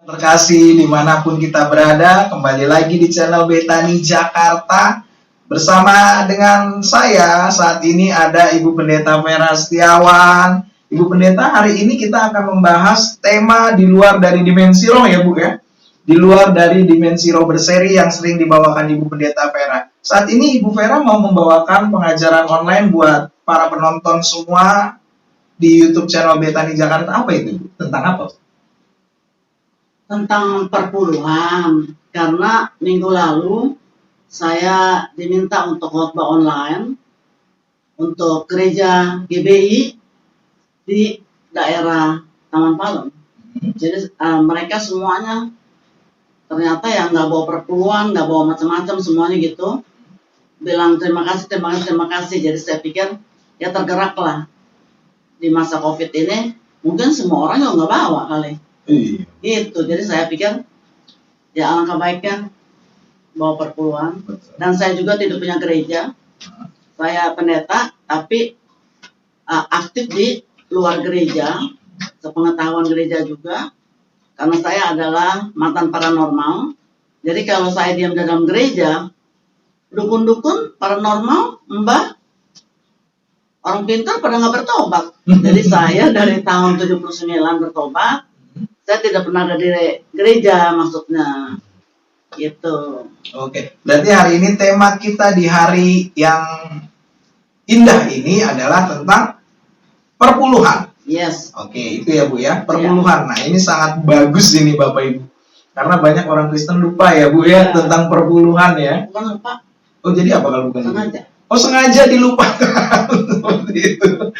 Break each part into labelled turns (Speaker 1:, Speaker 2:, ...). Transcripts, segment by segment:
Speaker 1: Terkasih dimanapun kita berada, kembali lagi di channel Betani Jakarta. Bersama dengan saya saat ini ada Ibu Pendeta Vera Setiawan. Ibu Pendeta, hari ini kita akan membahas tema di luar dari dimensi roh ya Bu ya. Di luar dari dimensi roh berseri yang sering dibawakan Ibu Pendeta Vera. Saat ini Ibu Vera mau membawakan pengajaran online buat para penonton semua di YouTube channel Betani Jakarta. Apa itu Bu? Tentang apa?
Speaker 2: Tentang perpuluhan, karena minggu lalu saya diminta untuk khotbah online untuk gereja GBI di daerah Taman Palem. Jadi mereka semuanya ternyata yang nggak bawa perpuluhan, nggak bawa macam-macam, semuanya gitu bilang terima kasih, terima kasih, terima kasih. Jadi saya pikir ya tergeraklah di masa COVID ini, mungkin semua orang juga nggak bawa kali. Gitu, jadi saya pikir ya alangkah baiknya bawa perpuluhan. Dan saya juga tidak punya gereja, saya pendeta tapi aktif di luar gereja, sepengetahuan gereja juga, karena saya adalah mantan paranormal. Jadi kalau saya diam dalam gereja, dukun-dukun paranormal, mbah, orang pintar pada nggak bertobat. Jadi saya dari tahun 79 bertobat. Saya tidak pernah ada di gereja, maksudnya gitu.
Speaker 1: Oke, berarti hari ini tema kita di hari yang indah ini adalah tentang perpuluhan.
Speaker 2: Yes.
Speaker 1: Oke, itu ya Bu ya, perpuluhan. Nah, ini sangat bagus ini Bapak Ibu. Karena banyak orang Kristen lupa ya Bu ya, tentang perpuluhan ya.
Speaker 2: Bukan lupa.
Speaker 1: Oh, jadi apa kalau bukan?
Speaker 2: Sengaja.
Speaker 1: Oh, sengaja dilupakan. Seperti itu.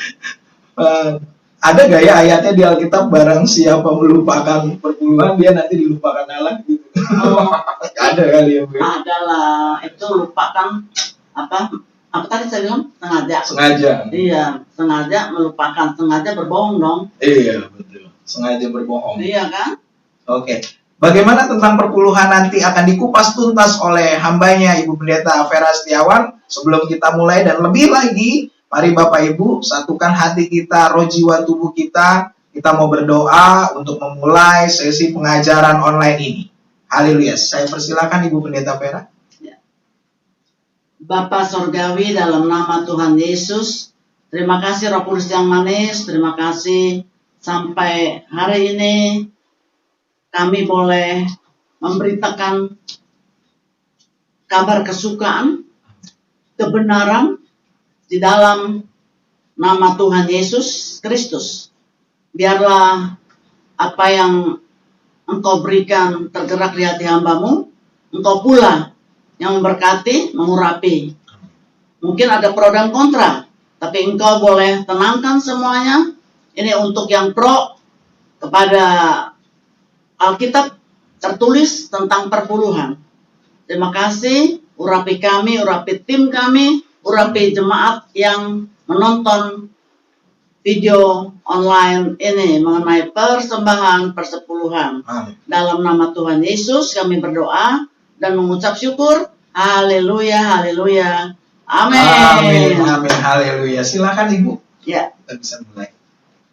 Speaker 1: Ada gak ya ayatnya di Alkitab, barang siapa melupakan perpuluhan dia nanti dilupakan Allah gitu.
Speaker 2: Oh,
Speaker 1: ada kali ya Bu.
Speaker 2: Ada lah, itu lupa kan apa tadi saya bilang sengaja.
Speaker 1: Sengaja.
Speaker 2: Iya, sengaja melupakan, sengaja berbohong dong.
Speaker 1: Iya betul, sengaja berbohong.
Speaker 2: Iya kan?
Speaker 1: Oke, bagaimana tentang perpuluhan nanti akan dikupas tuntas oleh hambanya Ibu Pendeta Vera Setiawan. Sebelum kita mulai dan lebih lagi, mari Bapak Ibu satukan hati kita, roh jiwa tubuh kita. Kita mau berdoa untuk memulai sesi pengajaran online ini. Haleluya. Saya persilakan Ibu Pendeta Vera.
Speaker 2: Ya. Bapa Sorgawi, dalam nama Tuhan Yesus, terima kasih Roh Kudus yang manis. Terima kasih sampai hari ini kami boleh memberitakan kabar kesukaan, kebenaran di dalam nama Tuhan Yesus Kristus. Biarlah apa yang Engkau berikan tergerak di hati hambamu, Engkau pula yang memberkati, mengurapi. Mungkin ada pro dan kontra, tapi Engkau boleh tenangkan semuanya. Ini untuk yang pro. Kepada Alkitab tertulis tentang perpuluhan. Terima kasih, urapi kami, urapi tim kami, urapi jemaat yang menonton video online ini mengenai persembahan persepuluhan.
Speaker 1: Amin.
Speaker 2: Dalam nama Tuhan Yesus kami berdoa dan mengucap syukur. Haleluya, haleluya. Amin.
Speaker 1: Amin, amin, haleluya. Silakan Ibu.
Speaker 2: Ya.
Speaker 1: Kita bisa mulai.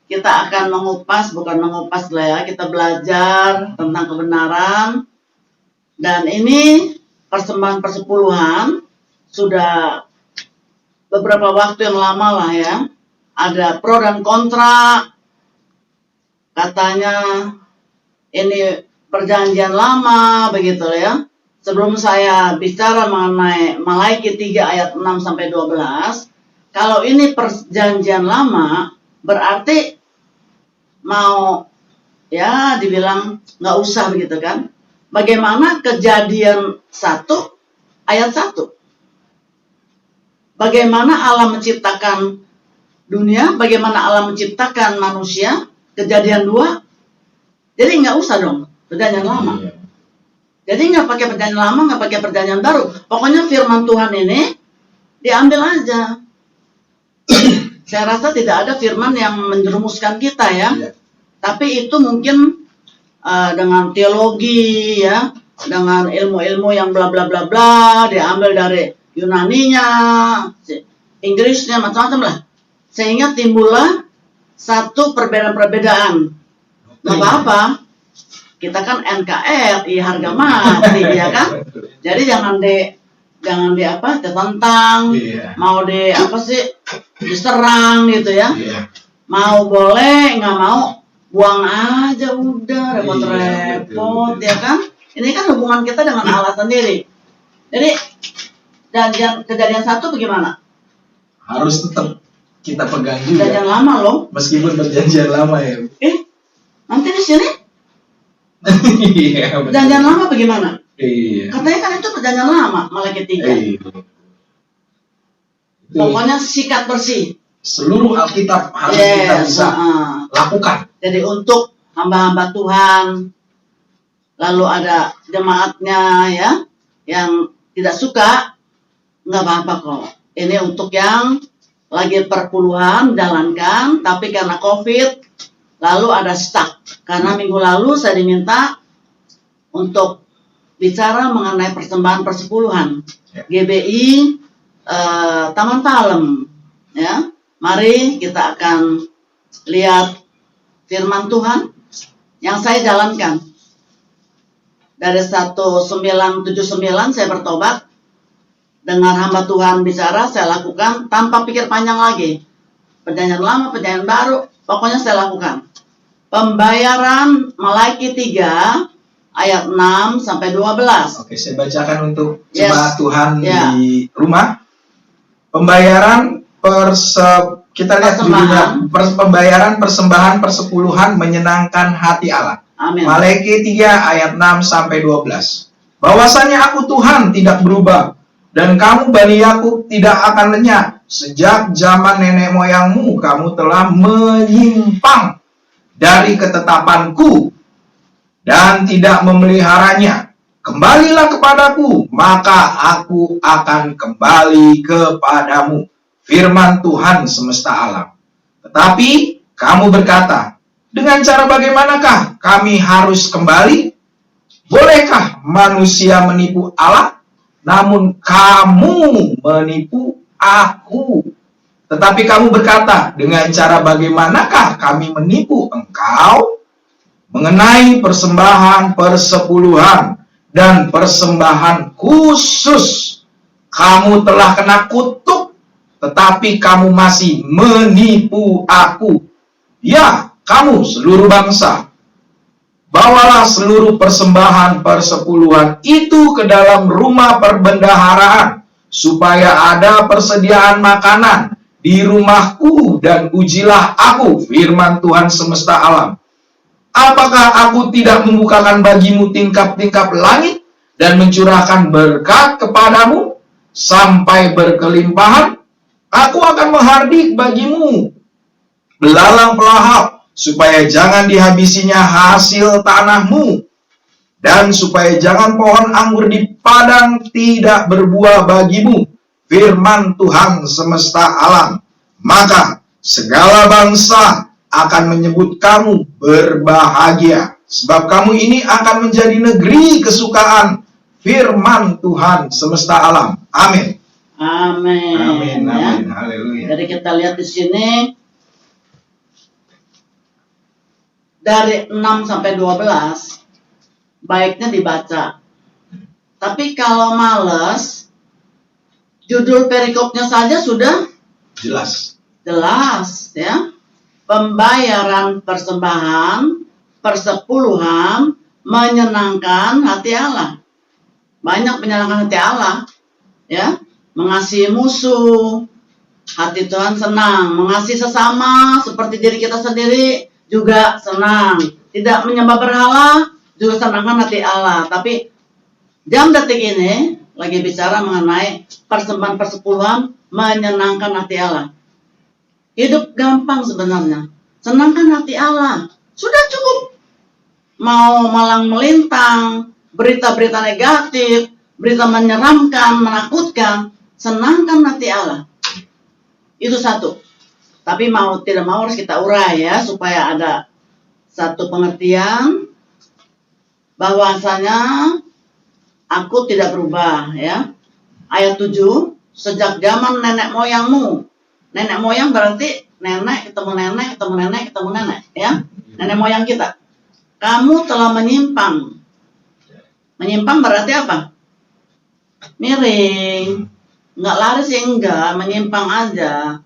Speaker 2: Kita akan bukan mengupas lah ya, kita belajar tentang kebenaran. Dan ini persembahan persepuluhan sudah beberapa waktu yang lama lah ya. Ada pro dan kontra. Katanya ini perjanjian lama begitu ya. Sebelum saya bicara mengenai Malaiki 3 ayat 6 sampai 12, kalau ini perjanjian lama berarti mau ya dibilang nggak usah begitu kan. Bagaimana Kejadian 1 ayat 1? Bagaimana Allah menciptakan dunia, bagaimana Allah menciptakan manusia, Kejadian 2. Jadi nggak usah dong perjanjian lama. Jadi nggak pakai perjanjian lama, nggak pakai perjanjian baru. Pokoknya firman Tuhan ini diambil aja. Saya rasa tidak ada firman yang menjerumuskan kita ya. Tapi itu mungkin dengan teologi ya, dengan ilmu-ilmu yang bla bla bla bla, diambil dari Yunaninya, Inggrisnya, macam-macam lah. Sehingga timbullah satu perbedaan-perbedaan. Nggak apa-apa. kita kan NKRI harga mati ya kan. Jadi jangan di apa ditentang, mau diserang gitu ya. Mau boleh, nggak mau buang aja udah, repot-repot ya kan. Ini kan hubungan kita dengan Allah sendiri. Jadi kejadian 1 bagaimana?
Speaker 1: Harus tetap kita pegang juga.
Speaker 2: Perjanjian lama loh.
Speaker 1: Meskipun perjanjian lama ya.
Speaker 2: Nanti di sini
Speaker 1: Iya.
Speaker 2: perjanjian lama bagaimana?
Speaker 1: Iya.
Speaker 2: Katanya kan itu perjanjian lama, Malaikat 3. Pokoknya sikat bersih.
Speaker 1: Seluruh Alkitab harus kita bisa lakukan.
Speaker 2: Jadi untuk hamba-hamba Tuhan, lalu ada jemaatnya ya, yang tidak suka, nggak apa-apa kok. Ini untuk yang lagi perpuluhan jalankan, tapi karena COVID, lalu ada stuck. Karena minggu lalu saya diminta untuk bicara mengenai persembahan persepuluhan GBI Taman Palem. Ya, mari kita akan lihat firman Tuhan yang saya jalankan. Dari 1979 saya bertobat. Dengar hamba Tuhan bicara, saya lakukan tanpa pikir panjang lagi. Perjanjian lama, perjanjian baru, pokoknya saya lakukan. Pembayaran Malaikat 3 ayat 6 sampai 12.
Speaker 1: Oke, saya bacakan untuk jemaat Tuhan
Speaker 2: Ya.
Speaker 1: di rumah. Pembayaran kita lihat judulnya, pembayaran persembahan persepuluhan menyenangkan hati Allah.
Speaker 2: Amin.
Speaker 1: Malaikat 3 ayat 6 sampai 12. Bahwasanya aku Tuhan tidak berubah, dan kamu Bani Yakub tidak akan lenyap. Sejak zaman nenek moyangmu kamu telah menyimpang dari ketetapanku dan tidak memeliharanya. Kembalilah kepadaku, maka aku akan kembali kepadamu. Firman Tuhan semesta alam. Tetapi kamu berkata, dengan cara bagaimanakah kami harus kembali? Bolehkah manusia menipu Allah? Namun kamu menipu aku. Tetapi kamu berkata, dengan cara bagaimanakah kami menipu engkau? Mengenai persembahan persepuluhan dan persembahan khusus, kamu telah kena kutuk, tetapi kamu masih menipu aku. Ya, kamu seluruh bangsa, bawalah seluruh persembahan persepuluhan itu ke dalam rumah perbendaharaan, supaya ada persediaan makanan di rumahku, dan ujilah aku, firman Tuhan semesta alam. Apakah aku tidak membukakan bagimu tingkap-tingkap langit dan mencurahkan berkat kepadamu sampai berkelimpahan? Aku akan menghardik bagimu belalang pelahap, supaya jangan dihabisinya hasil tanahmu, dan supaya jangan pohon anggur di padang tidak berbuah bagimu, firman Tuhan semesta alam. Maka segala bangsa akan menyebut kamu berbahagia, sebab kamu ini akan menjadi negeri kesukaan, firman Tuhan semesta alam. Amin.
Speaker 2: Amin.
Speaker 1: Amin.
Speaker 2: Ya.
Speaker 1: Amin. Haleluya.
Speaker 2: Jadi kita lihat di sini dari 6 sampai 12 baiknya dibaca. Tapi kalau males, judul perikopnya saja sudah
Speaker 1: Jelas
Speaker 2: ya. Pembayaran persembahan persepuluhan menyenangkan hati Allah. Banyak menyenangkan hati Allah, ya. Mengasihi musuh, hati Tuhan senang. Mengasihi sesama seperti diri kita sendiri juga senang. Tidak menyembah berhala juga senangkan hati Allah. Tapi jam detik ini lagi bicara mengenai persembahan persepuluhan menyenangkan hati Allah. Hidup gampang sebenarnya. Senangkan hati Allah. Sudah cukup. Mau malang melintang, berita-berita negatif, berita menyeramkan, menakutkan, senangkan hati Allah. Itu satu. Tapi mau tidak mau harus kita urai ya, supaya ada satu pengertian bahwasanya aku tidak berubah ya. Ayat 7, sejak zaman nenek moyangmu. Nenek moyang berarti nenek ketemu nenek ketemu nenek ketemu nenek ya. Nenek moyang kita. kamu telah menyimpang. Menyimpang berarti apa? Miring. Nggak lari sih enggak, menyimpang aja.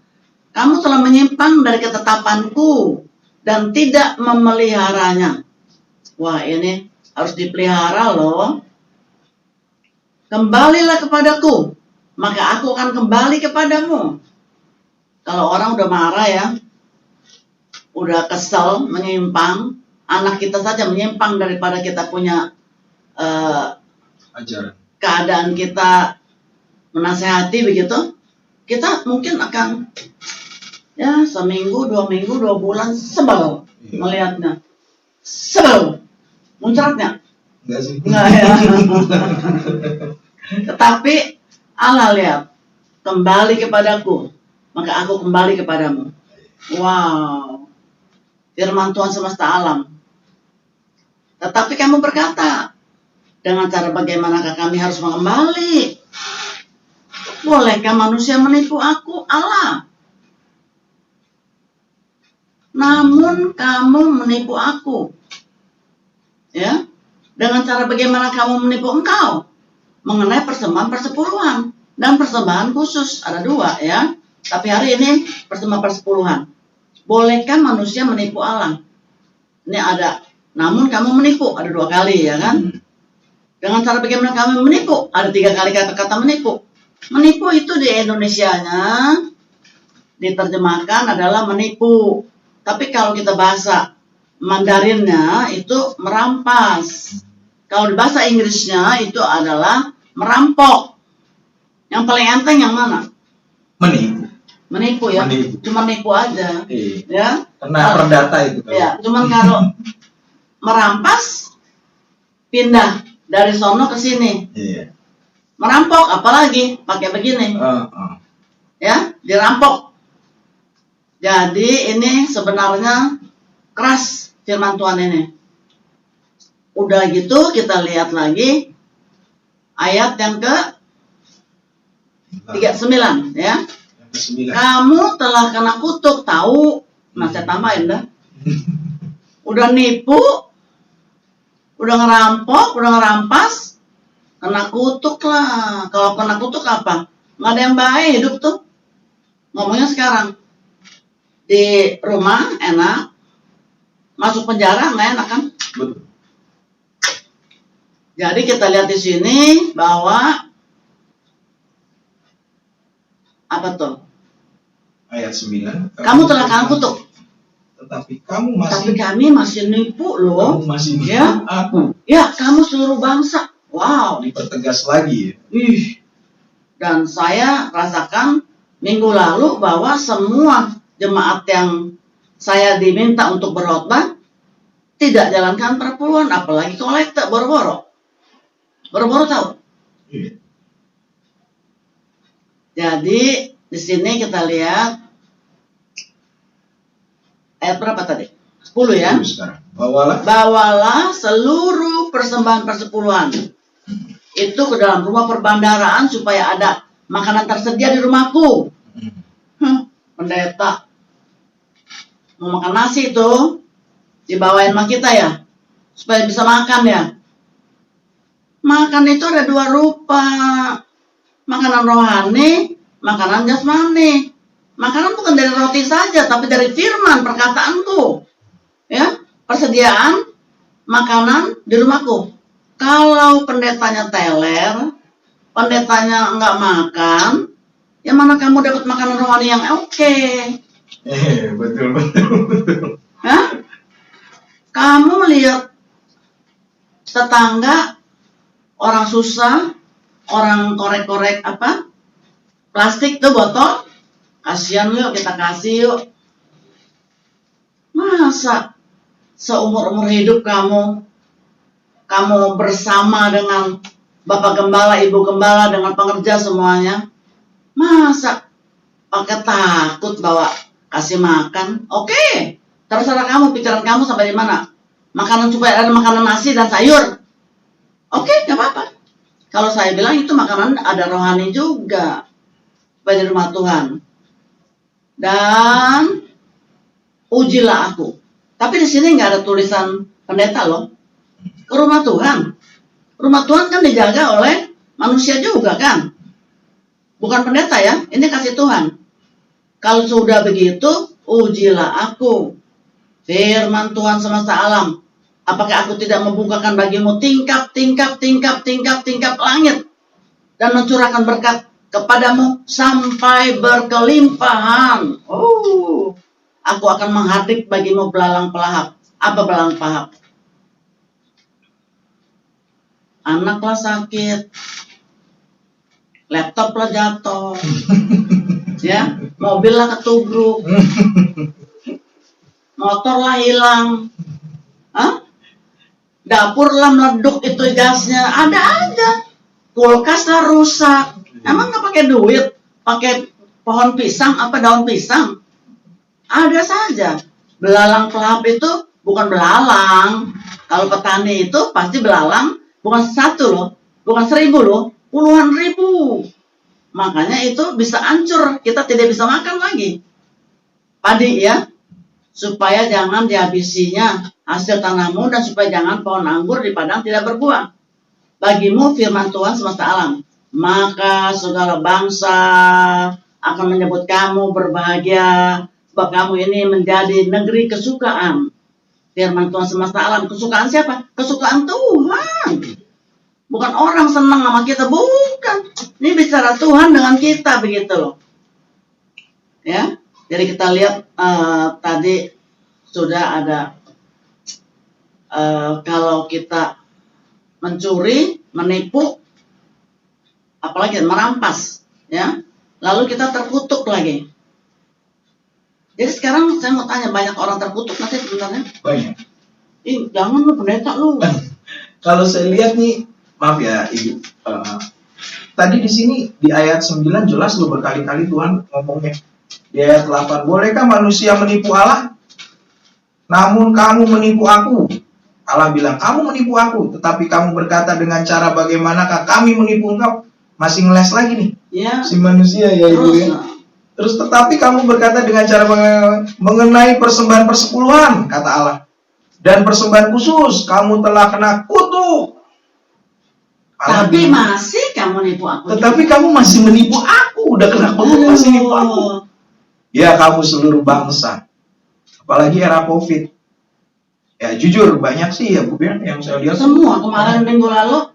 Speaker 2: Kamu telah menyimpang dari ketetapanku dan tidak memeliharanya. Wah, ini harus dipelihara loh. Kembalilah kepadaku, maka aku akan kembali kepadamu. Kalau orang udah marah ya, udah kesel, menyimpang, anak kita saja menyimpang daripada kita punya
Speaker 1: Ajaran.
Speaker 2: keadaan kita menasehati begitu, kita mungkin akan ya seminggu, 2 minggu, 2 bulan sebel melihatnya, sebel, muncratnya.
Speaker 1: Enggak sih.
Speaker 2: Enggak ya. Tetapi Allah lihat, kembali kepadaku, maka aku kembali kepadamu. Wow, firman Tuhan semesta alam. Tetapi kamu berkata, dengan cara bagaimanakah kami harus mengembali? Bolehkah manusia menipu aku, Allah? Namun kamu menipu aku. Ya, dengan cara bagaimana kamu menipu engkau? Mengenai persembahan persepuluhan dan persembahan khusus. Ada 2 ya. Tapi hari ini persembahan persepuluhan. Bolehkah manusia menipu Allah? Ini ada. Namun kamu menipu. Ada 2 kali ya kan? Dengan cara bagaimana kamu menipu? Ada 3 kali kata-kata menipu. Menipu itu di Indonesianya diterjemahkan adalah menipu. Tapi kalau kita bahasa Mandarinnya itu merampas. Kalau di bahasa Inggrisnya itu adalah merampok. Yang paling enteng yang mana?
Speaker 1: Menipu.
Speaker 2: Menipu ya.
Speaker 1: Menipu.
Speaker 2: Cuma nipu aja.
Speaker 1: Iya.
Speaker 2: Ya.
Speaker 1: Kena perdata itu.
Speaker 2: Ya, cuman kalau merampas pindah dari sono ke sini.
Speaker 1: Iya.
Speaker 2: Merampok apalagi pakai begini. Ya, dirampok. Jadi ini sebenarnya keras firman Tuhan ini. Udah gitu kita lihat lagi ayat yang ke 39 ya.
Speaker 1: Yang ke-9.
Speaker 2: Kamu telah kena kutuk, tahu? Nah, saya tambahin dah. Udah nipu, udah ngerampok, udah ngerampas, kena kutuk lah. Kalau kena kutuk apa? Nggak ada yang baik hidup tuh. Ngomongnya sekarang. Di rumah enak, masuk penjara nggak enak kan?
Speaker 1: Betul.
Speaker 2: Jadi kita lihat di sini bahwa apa tuh?
Speaker 1: Ayat 9.
Speaker 2: Kamu telah kena kutuk.
Speaker 1: Tetapi kamu masih.
Speaker 2: Tapi kami masih nipu loh.
Speaker 1: Kamu masih nipu
Speaker 2: Ya.
Speaker 1: aku.
Speaker 2: Ya, kamu seluruh bangsa. Wow.
Speaker 1: Dipertegas lagi. Ya.
Speaker 2: Ih. Dan saya rasakan minggu lalu bahwa semua jemaat yang saya diminta untuk berkhotbah tidak jalankan perpuluhan, apalagi kolekte boro-boro. Boro-boro tahu?
Speaker 1: Iya.
Speaker 2: Jadi di sini kita lihat ayat berapa tadi? 10 ya.
Speaker 1: Terus sekarang. Bawalah.
Speaker 2: Bawalah seluruh persembahan persepuluhan itu ke dalam rumah perbandaraan supaya ada makanan tersedia di rumahku. Pendeta mau makan nasi itu dibawain sama kita ya supaya bisa makan ya. Makan itu ada 2 rupa, makanan rohani, makanan jasmani. Makanan bukan dari roti saja, tapi dari firman perkataanku. Ya, persediaan makanan di rumahku. Kalau pendetanya teler, pendetanya nggak makan, ya mana kamu dapat makanan rohani yang oke?
Speaker 1: Betul.
Speaker 2: Hah? Kamu lihat tetangga orang susah, orang korek-korek apa? Plastik tuh botol, kasihan yuk kita kasih yuk. Masa seumur-umur hidup kamu bersama dengan Bapak Gembala, Ibu Gembala, dengan pengerja semuanya, masa pakai takut bawa kasih makan? Oke, terserah kamu, pikiran kamu sampai di mana. Makanan supaya ada makanan nasi dan sayur. Oke, gak apa-apa. Kalau saya bilang itu makanan ada rohani juga supaya di rumah Tuhan. Dan ujilah aku. Tapi di sini nggak ada tulisan pendeta loh, ke rumah Tuhan. Rumah Tuhan kan dijaga oleh manusia juga kan, bukan pendeta ya, ini kasih Tuhan. Kalau sudah begitu, ujilah aku, firman Tuhan semesta alam. Apakah aku tidak membukakan bagimu tingkap langit dan mencurahkan berkat kepadamu sampai berkelimpahan. Aku akan menghadik bagimu belalang pelahap. Apa belalang pelahap? Anaklah sakit, laptoplah jatuh, ya, mobillah ketubruk, motorlah hilang, dapurlah meleduk itu gasnya, ada aja, kulkaslah rusak. Emang nggak pakai duit, pakai pohon pisang apa daun pisang? Ada saja. Belalang pelahap itu bukan belalang. Kalau petani itu pasti belalang. Bukan 1 loh, bukan 1000 loh, puluhan ribu. Makanya itu bisa hancur, kita tidak bisa makan lagi padi ya, supaya jangan dihabisinya hasil tanammu dan supaya jangan pohon anggur di padang tidak berbuah. Bagimu firman Tuhan semesta alam, maka segala bangsa akan menyebut kamu berbahagia, sebab kamu ini menjadi negeri kesukaan. Firman Tuhan semesta alam, kesukaan siapa? Kesukaan Tuhan. Bukan orang senang sama kita, bukan. Ini bicara Tuhan dengan kita begitu loh. Ya, jadi kita lihat tadi sudah ada kalau kita mencuri, menipu, apalagi merampas, ya. Lalu kita terkutuk lagi. Jadi sekarang saya mau tanya, banyak orang terkutuk nanti sebenarnya?
Speaker 1: Banyak.
Speaker 2: Jangan lu pendeta lu.
Speaker 1: Kalau saya lihat nih, maaf ya Ibu, tadi di sini di ayat 9 jelas loh berkali-kali Tuhan ngomongnya. Di ayat 8, bolehkah manusia menipu Allah? Namun kamu menipu aku. Allah bilang, kamu menipu aku, tetapi kamu berkata dengan cara bagaimanakah kami menipu engkau? Masih ngeles lagi nih,
Speaker 2: Ya.
Speaker 1: si manusia ya Ibu ya. Terus tetapi kamu berkata dengan cara mengenai persembahan persepuluhan, kata Allah. Dan persembahan khusus, kamu telah kena kutuk. Allah
Speaker 2: Tapi
Speaker 1: bilang,
Speaker 2: masih kamu nipu aku.
Speaker 1: tetapi kamu masih menipu aku, udah kena kutuk masih nipu aku. Ya kamu seluruh bangsa, apalagi era COVID. Ya jujur banyak sih ya Bu ya, yang saya lihat.
Speaker 2: Semua kemarin minggu lalu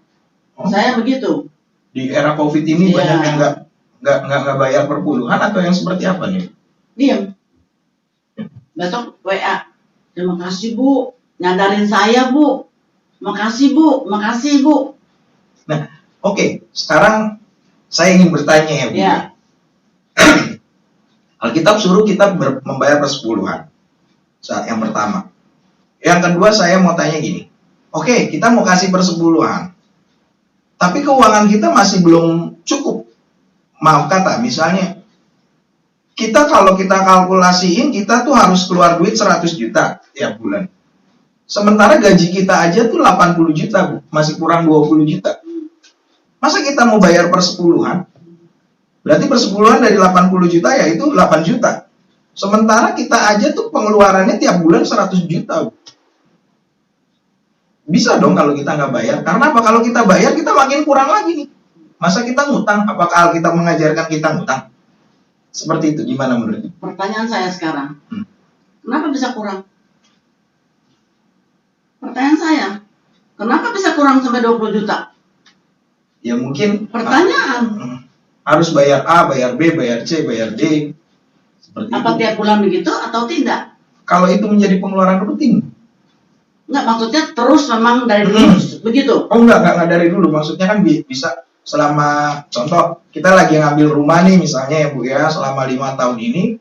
Speaker 2: saya begitu.
Speaker 1: Di era COVID ini
Speaker 2: Iya.
Speaker 1: banyak yang nggak bayar perpuluhan atau yang seperti apa nih?
Speaker 2: Diam. Besok WA. Terima kasih Bu, nyadarin saya Bu. Makasih Bu, makasih Bu.
Speaker 1: Nah, oke, sekarang saya ingin bertanya ya Bu.
Speaker 2: Ya.
Speaker 1: Alkitab suruh kita membayar persepuluhan saat yang pertama. Yang kedua saya mau tanya gini. Oke, kita mau kasih persepuluhan. Tapi keuangan kita masih belum cukup. Maaf kata, misalnya kita kalau kita kalkulasiin kita tuh harus keluar duit 100 juta tiap bulan. Sementara gaji kita aja tuh 80 juta, Bu. Masih kurang 20 juta. Masa kita mau bayar persepuluhan? Berarti persepuluhan dari 80 juta yaitu 8 juta. Sementara kita aja tuh pengeluarannya tiap bulan 100 juta. Bisa dong kalau kita nggak bayar. Karena apa? Kalau kita bayar kita makin kurang lagi nih. Masa kita ngutang? Apakah kita mengajarkan kita ngutang? Seperti itu, gimana menurut?
Speaker 2: Pertanyaan saya sekarang. Kenapa bisa kurang? Pertanyaan saya. Kenapa bisa kurang sampai 20 juta?
Speaker 1: Ya mungkin
Speaker 2: Pertanyaan.
Speaker 1: harus bayar A, bayar B, bayar C, bayar D. Seperti
Speaker 2: Apa
Speaker 1: itu.
Speaker 2: tiap bulan begitu atau tidak?
Speaker 1: Kalau itu menjadi pengeluaran rutin.
Speaker 2: Enggak, maksudnya terus memang dari dulu begitu.
Speaker 1: Oh enggak dari dulu. Maksudnya kan bisa selama, contoh kita lagi ngambil rumah nih misalnya ya Bu ya, selama 5 tahun ini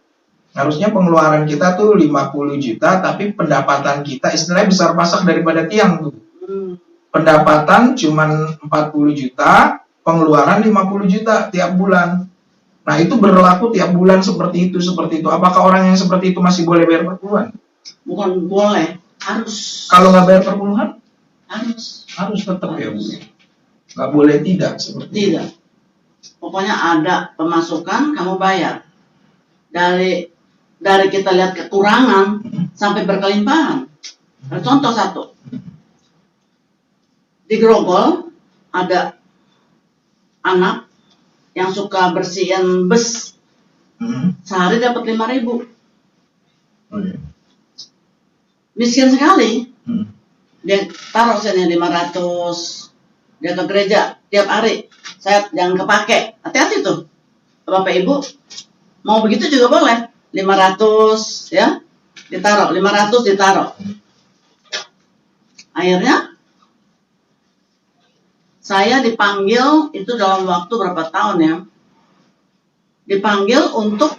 Speaker 1: harusnya pengeluaran kita tuh 50 juta, tapi pendapatan kita istilahnya besar pasak daripada tiang tuh. Pendapatan cuman 40 juta, pengeluaran 50 juta tiap bulan. Nah itu berlaku tiap bulan seperti itu. Apakah orang yang seperti itu masih boleh bayar perpuluhan?
Speaker 2: Bukan boleh, harus.
Speaker 1: Kalau nggak bayar perpuluhan?
Speaker 2: Harus
Speaker 1: Tetap ya Bu. Nggak boleh tidak seperti itu.
Speaker 2: tidak. Pokoknya ada pemasukan kamu bayar. Dari kita lihat kekurangan sampai berkelimpahan. Ada contoh satu. Di Grogol ada anak yang suka bersihin bus. Sehari dapat 5.000.
Speaker 1: Oh, iya.
Speaker 2: Miskin sekali. Dia taruh sini 500. Dia ke gereja tiap hari. Saya jangan kepake. Hati-hati tuh. Bapak Ibu mau begitu juga boleh. 500 ya. Ditaruh, 500 ditaruh. Akhirnya saya dipanggil itu dalam waktu berapa tahun ya. Dipanggil untuk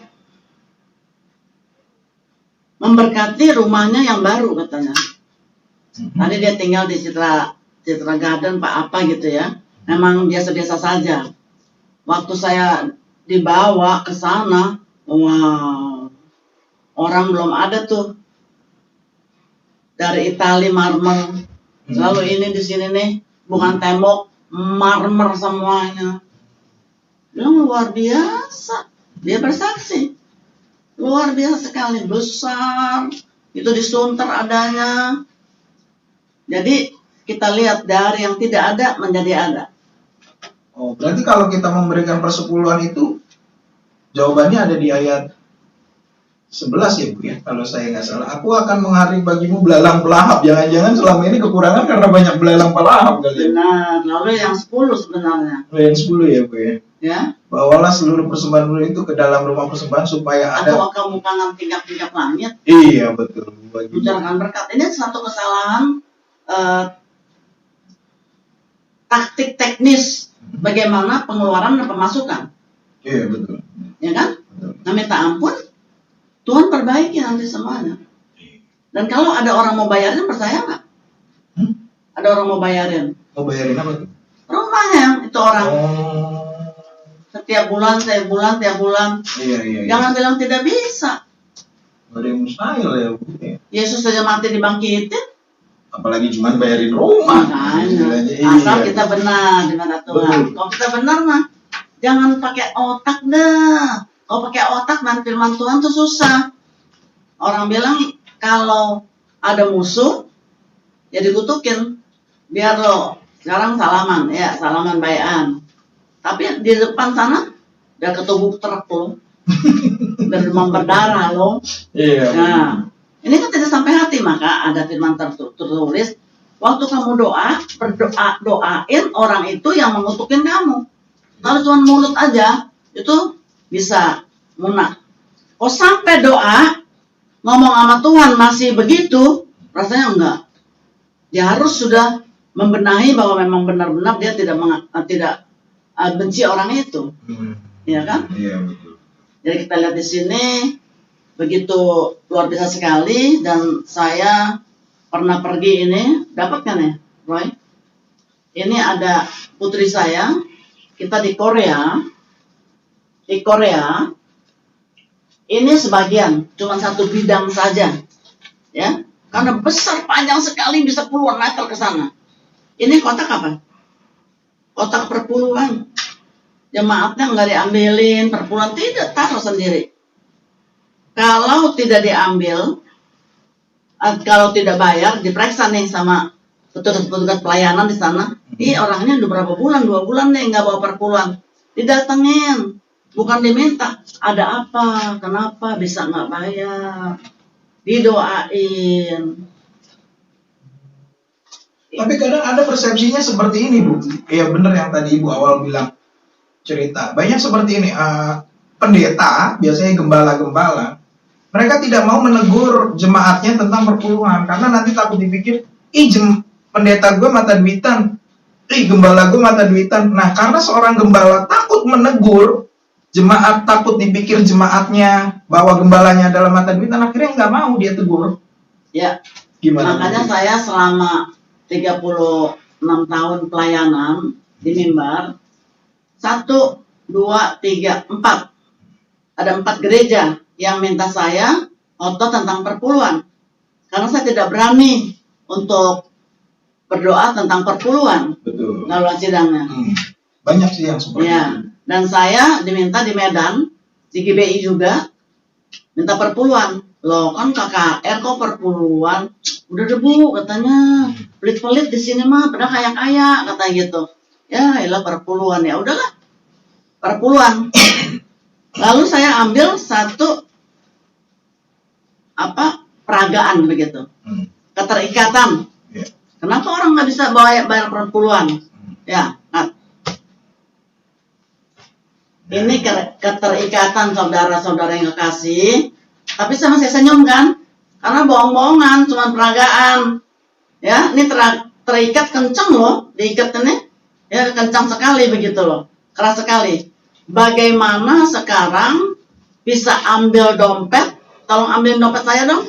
Speaker 2: memberkati rumahnya yang baru katanya. Tadi dia tinggal di Citra Garden Pak apa gitu ya. Memang biasa-biasa saja. Waktu saya dibawa ke sana, wow, orang belum ada tuh. Dari Itali marmer. Lalu ini di sini nih bukan tembok, marmer semuanya. Bilang luar biasa. Dia bersaksi. Luar biasa sekali, besar. Itu disunter adanya. Jadi kita lihat dari yang tidak ada menjadi ada.
Speaker 1: Oh, berarti kalau kita memberikan persepuluhan itu jawabannya ada di ayat 11 ya Bu ya, kalau saya nggak salah. Aku akan mengaring bagimu belalang pelahap. Jangan-jangan selama ini kekurangan karena banyak belalang pelahap kali ya.
Speaker 2: Benar, lalu yang 10 sebenarnya.
Speaker 1: Yang 10 ya Bu ya.
Speaker 2: Ya.
Speaker 1: Bawalah seluruh persembahan itu ke dalam rumah persembahan supaya ada.
Speaker 2: Atau kamu kangen tingkap-tingkap langit.
Speaker 1: Iya betul.
Speaker 2: Bicarakan berkat. Ini satu kesalahan taktik teknis bagaimana pengeluaran dan pemasukan.
Speaker 1: Iya betul.
Speaker 2: Ya kan?
Speaker 1: Betul.
Speaker 2: Nah minta ampun, Tuhan perbaiki nanti semuanya. Dan kalau ada orang mau bayarin, percaya nggak? Ada orang mau bayarin.
Speaker 1: Mau bayarin apa tuh?
Speaker 2: Rumahnya itu orang.
Speaker 1: Oh.
Speaker 2: Setiap bulan, tiap bulan.
Speaker 1: Iya.
Speaker 2: Jangan bilang tidak bisa.
Speaker 1: Gak ada yang mustahil ya Bu.
Speaker 2: Yesus saja mati dibangkitin.
Speaker 1: Apalagi cuma bayarin rumah.
Speaker 2: Makanya, asal kita benar di mata Tuhan. Kalau kita benar mah, jangan pakai otak dah. Kalau pakai otak nanti firman Tuhan tuh susah. Orang bilang kalau ada musuh, ya dikutukin. Biar lo sekarang salaman, ya salaman bayan. Tapi di depan sana udah ketubuk truk lo, demam berdarah lo.
Speaker 1: Iya.
Speaker 2: Nah, ini kan tidak sampai hati, maka ada firman tertulis. Waktu kamu doain orang itu yang mengutukin kamu. Kalau cuma mulut aja, itu bisa munah. Oh sampai doa ngomong sama Tuhan masih begitu, rasanya enggak. Dia harus sudah membenahi bahwa memang benar-benar dia tidak benci orang itu, ya kan?
Speaker 1: Iya betul.
Speaker 2: Jadi kita lihat di sini begitu luar biasa sekali, dan saya pernah pergi ini, dapat kan ya, Roy? Ini ada putri saya, kita di Korea. Di Korea, ini sebagian, cuma satu bidang saja, ya, karena besar panjang sekali bisa puluhan meter ke sana. Ini kotak apa? Kotak perpuluhan. Jemaatnya nggak diambilin, perpuluhan tidak, taruh sendiri. Kalau tidak diambil, kalau tidak bayar, diperiksa nih sama petugas pelayanan di sana. Ih orangnya udah berapa bulan, 2 bulan nih nggak bawa perpuluhan. Didatengin, bukan diminta. Ada apa? Kenapa bisa nggak bayar? Didoain.
Speaker 1: Tapi kadang ada persepsinya seperti ini Bu. Iya benar yang tadi Ibu awal bilang cerita. Banyak seperti ini. Pendeta, biasanya gembala-gembala, mereka tidak mau menegur jemaatnya tentang perpuluhan karena nanti takut dipikir, pendeta gue mata duitan, gembala gue mata duitan. Nah karena seorang gembala takut menegur jemaat, takut dipikir jemaatnya bahwa gembalanya adalah mata duitan, akhirnya nggak mau dia tegur.
Speaker 2: Ya.
Speaker 1: Gimana?
Speaker 2: Makanya saya selama 36 tahun pelayanan di mimbar, 1, 2, 3, 4. Ada 4 gereja yang minta saya khotbah tentang perpuluhan. Karena saya tidak berani untuk berdoa tentang perpuluhan.
Speaker 1: Betul.
Speaker 2: Lalu sidangnya.
Speaker 1: Banyak sih yang seperti
Speaker 2: Ya.
Speaker 1: itu.
Speaker 2: Dan saya diminta di Medan, di GBI juga, minta perpuluhan. Loh kan KKR kok perpuluhan, udah debu katanya, pelit-pelit di sini mah, padahal kaya-kaya katanya gitu. Ya, elah perpuluhan, ya udahlah, perpuluhan. Lalu saya ambil satu peragaan begitu, keterikatan. Kenapa orang nggak bisa bayar perpuluhan? Ya, nah, ini keterikatan saudara-saudara yang kekasih. Tapi saya masih senyum kan? Karena bohong-bohongan, cuma peragaan. Ya, ini terikat kencang loh, diikat ini. Ya, kencang sekali begitu loh. Keras sekali. Bagaimana sekarang bisa ambil dompet? Tolong ambil dompet saya dong.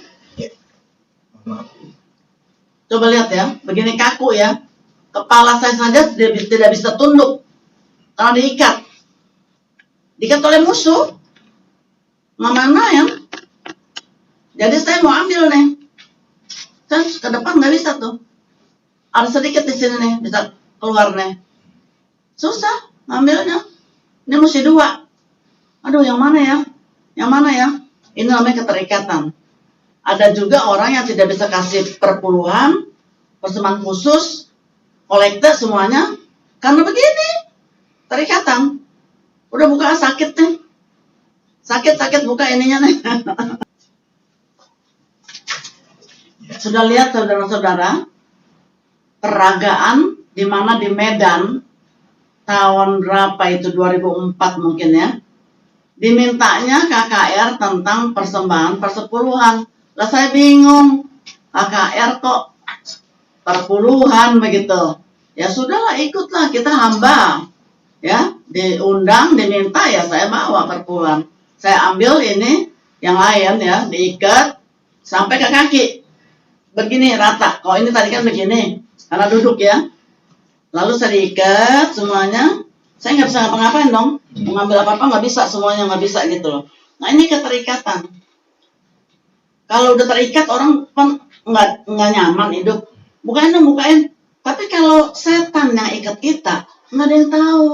Speaker 2: Coba lihat ya, begini kaku ya. Kepala saya saja tidak bisa tunduk karena diikat. Diikat oleh musuh. Mana ya? Jadi saya mau ambil nih. Saya ke depan nggak bisa tuh. Ada sedikit di sini nih, bisa keluar nih. Susah ngambilnya. Ini mesti dua. Aduh, yang mana ya? Yang mana ya? Ini namanya keterikatan. Ada juga orang yang tidak bisa kasih perpuluhan, persembahan khusus, kolekte semuanya, karena begini, terikatan. Udah buka sakit nih. Sakit buka ininya nih. Sudah lihat saudara-saudara, peragaan di mana di Medan tahun berapa itu, 2004 mungkin ya, dimintanya KKR tentang persembahan persepuluhan. Lah saya bingung, KKR kok perpuluhan begitu. Ya sudahlah, ikutlah, kita hamba. Ya, diundang, diminta, ya saya bawa perpuluhan. Saya ambil ini yang lain ya, diikat sampai ke kaki. Begini rata. Kalau ini tadi kan begini, karena duduk ya. Lalu saya diikat semuanya. Saya nggak bisa ngapa-ngapain dong. Mengambil apa-apa nggak bisa, semuanya nggak bisa gitu loh. Nah ini keterikatan. Kalau udah terikat orang kan nggak nyaman hidup. Bukain dong, bukain. Tapi kalau setan yang ikat kita, nggak ada yang tahu.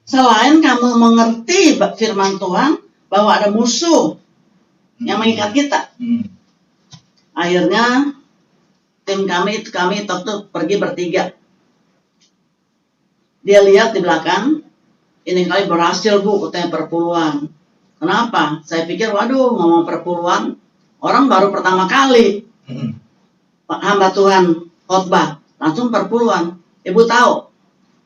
Speaker 2: Selain kamu mengerti firman Tuhan bahwa ada musuh yang mengikat kita. Akhirnya tim kami itu pergi bertiga. Dia lihat di belakang, ini kali berhasil bu, katanya perpuluhan. Kenapa? Saya pikir, waduh, ngomong perpuluhan, orang baru pertama kali hamba Tuhan khotbah, langsung perpuluhan. Ibu tahu,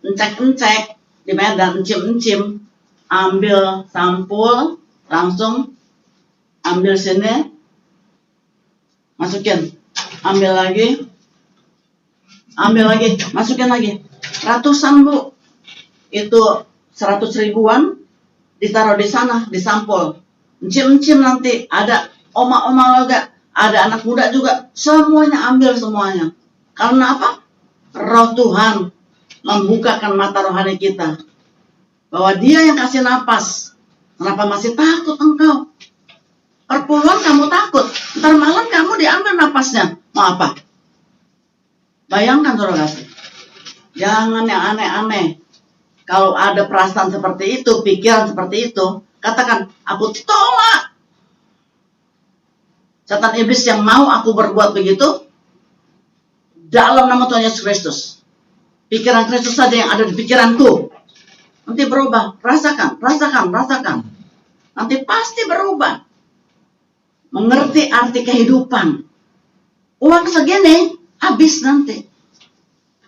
Speaker 2: encek-encek di Medan, encim-encim, ambil sampul, langsung ambil sini, masukin, ambil lagi, masukin lagi. Ratusan bu, itu 100 ribuan ditaruh di sana, di sampul. Encim-encim nanti, ada oma-oma juga, ada anak muda juga, semuanya ambil semuanya. Karena apa? Roh Tuhan membukakan mata rohani kita. Bahwa dia yang kasih napas. Kenapa masih takut engkau? Perpuluhan kamu takut, ntar malam kamu diambil napasnya. Mau apa? Bayangkan saudara kasih. Jangan yang aneh-aneh. Kalau ada perasaan seperti itu, pikiran seperti itu, katakan, aku tolak. Setan iblis yang mau aku berbuat begitu, dalam nama Tuhan Yesus Kristus. Pikiran Kristus saja yang ada di pikiranku. Nanti berubah. Rasakan. Nanti pasti berubah. Mengerti arti kehidupan. Uang segini, habis nanti.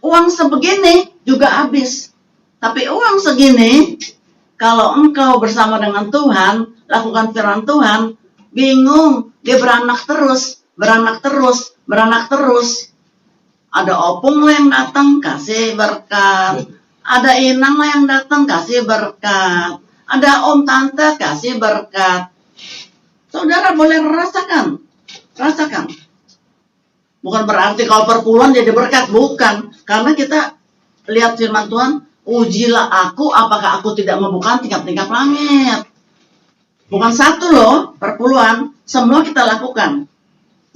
Speaker 2: Uang sebegini juga habis. Tapi uang segini, kalau engkau bersama dengan Tuhan, lakukan firman Tuhan, bingung, dia beranak terus. Ada opung yang datang, kasih berkat. Ada inang yang datang, kasih berkat. Ada om tante, kasih berkat. Saudara boleh rasakan. Bukan berarti kalau perpuluhan jadi berkat, bukan. Karena kita lihat firman Tuhan, ujilah aku apakah aku tidak membuka tingkap-tingkap langit. Bukan satu loh perpuluhan, semua kita lakukan.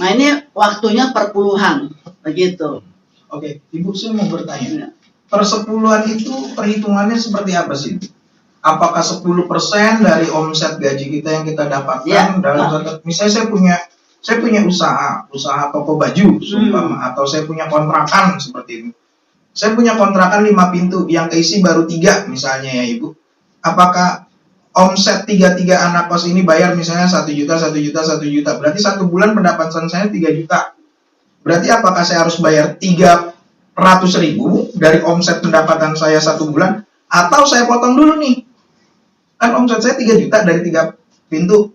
Speaker 2: Nah ini waktunya perpuluhan, begitu.
Speaker 1: Oke, Ibu saya mau bertanya. Persepuluhan itu perhitungannya seperti apa sih? Apakah 10% dari omset gaji kita yang kita dapatkan dalam satu, misalnya saya punya saya punya usaha toko baju, seumpama, atau saya punya kontrakan seperti itu. Saya punya kontrakan 5 pintu, yang keisi baru 3 misalnya ya Ibu. Apakah omset 3 anak kos ini bayar misalnya 1 juta, 1 juta, 1 juta. Berarti 1 bulan pendapatan saya 3 juta. Berarti apakah saya harus bayar 300.000 dari omset pendapatan saya 1 bulan? Atau saya potong dulu nih. Kan omset saya 3 juta dari 3 pintu.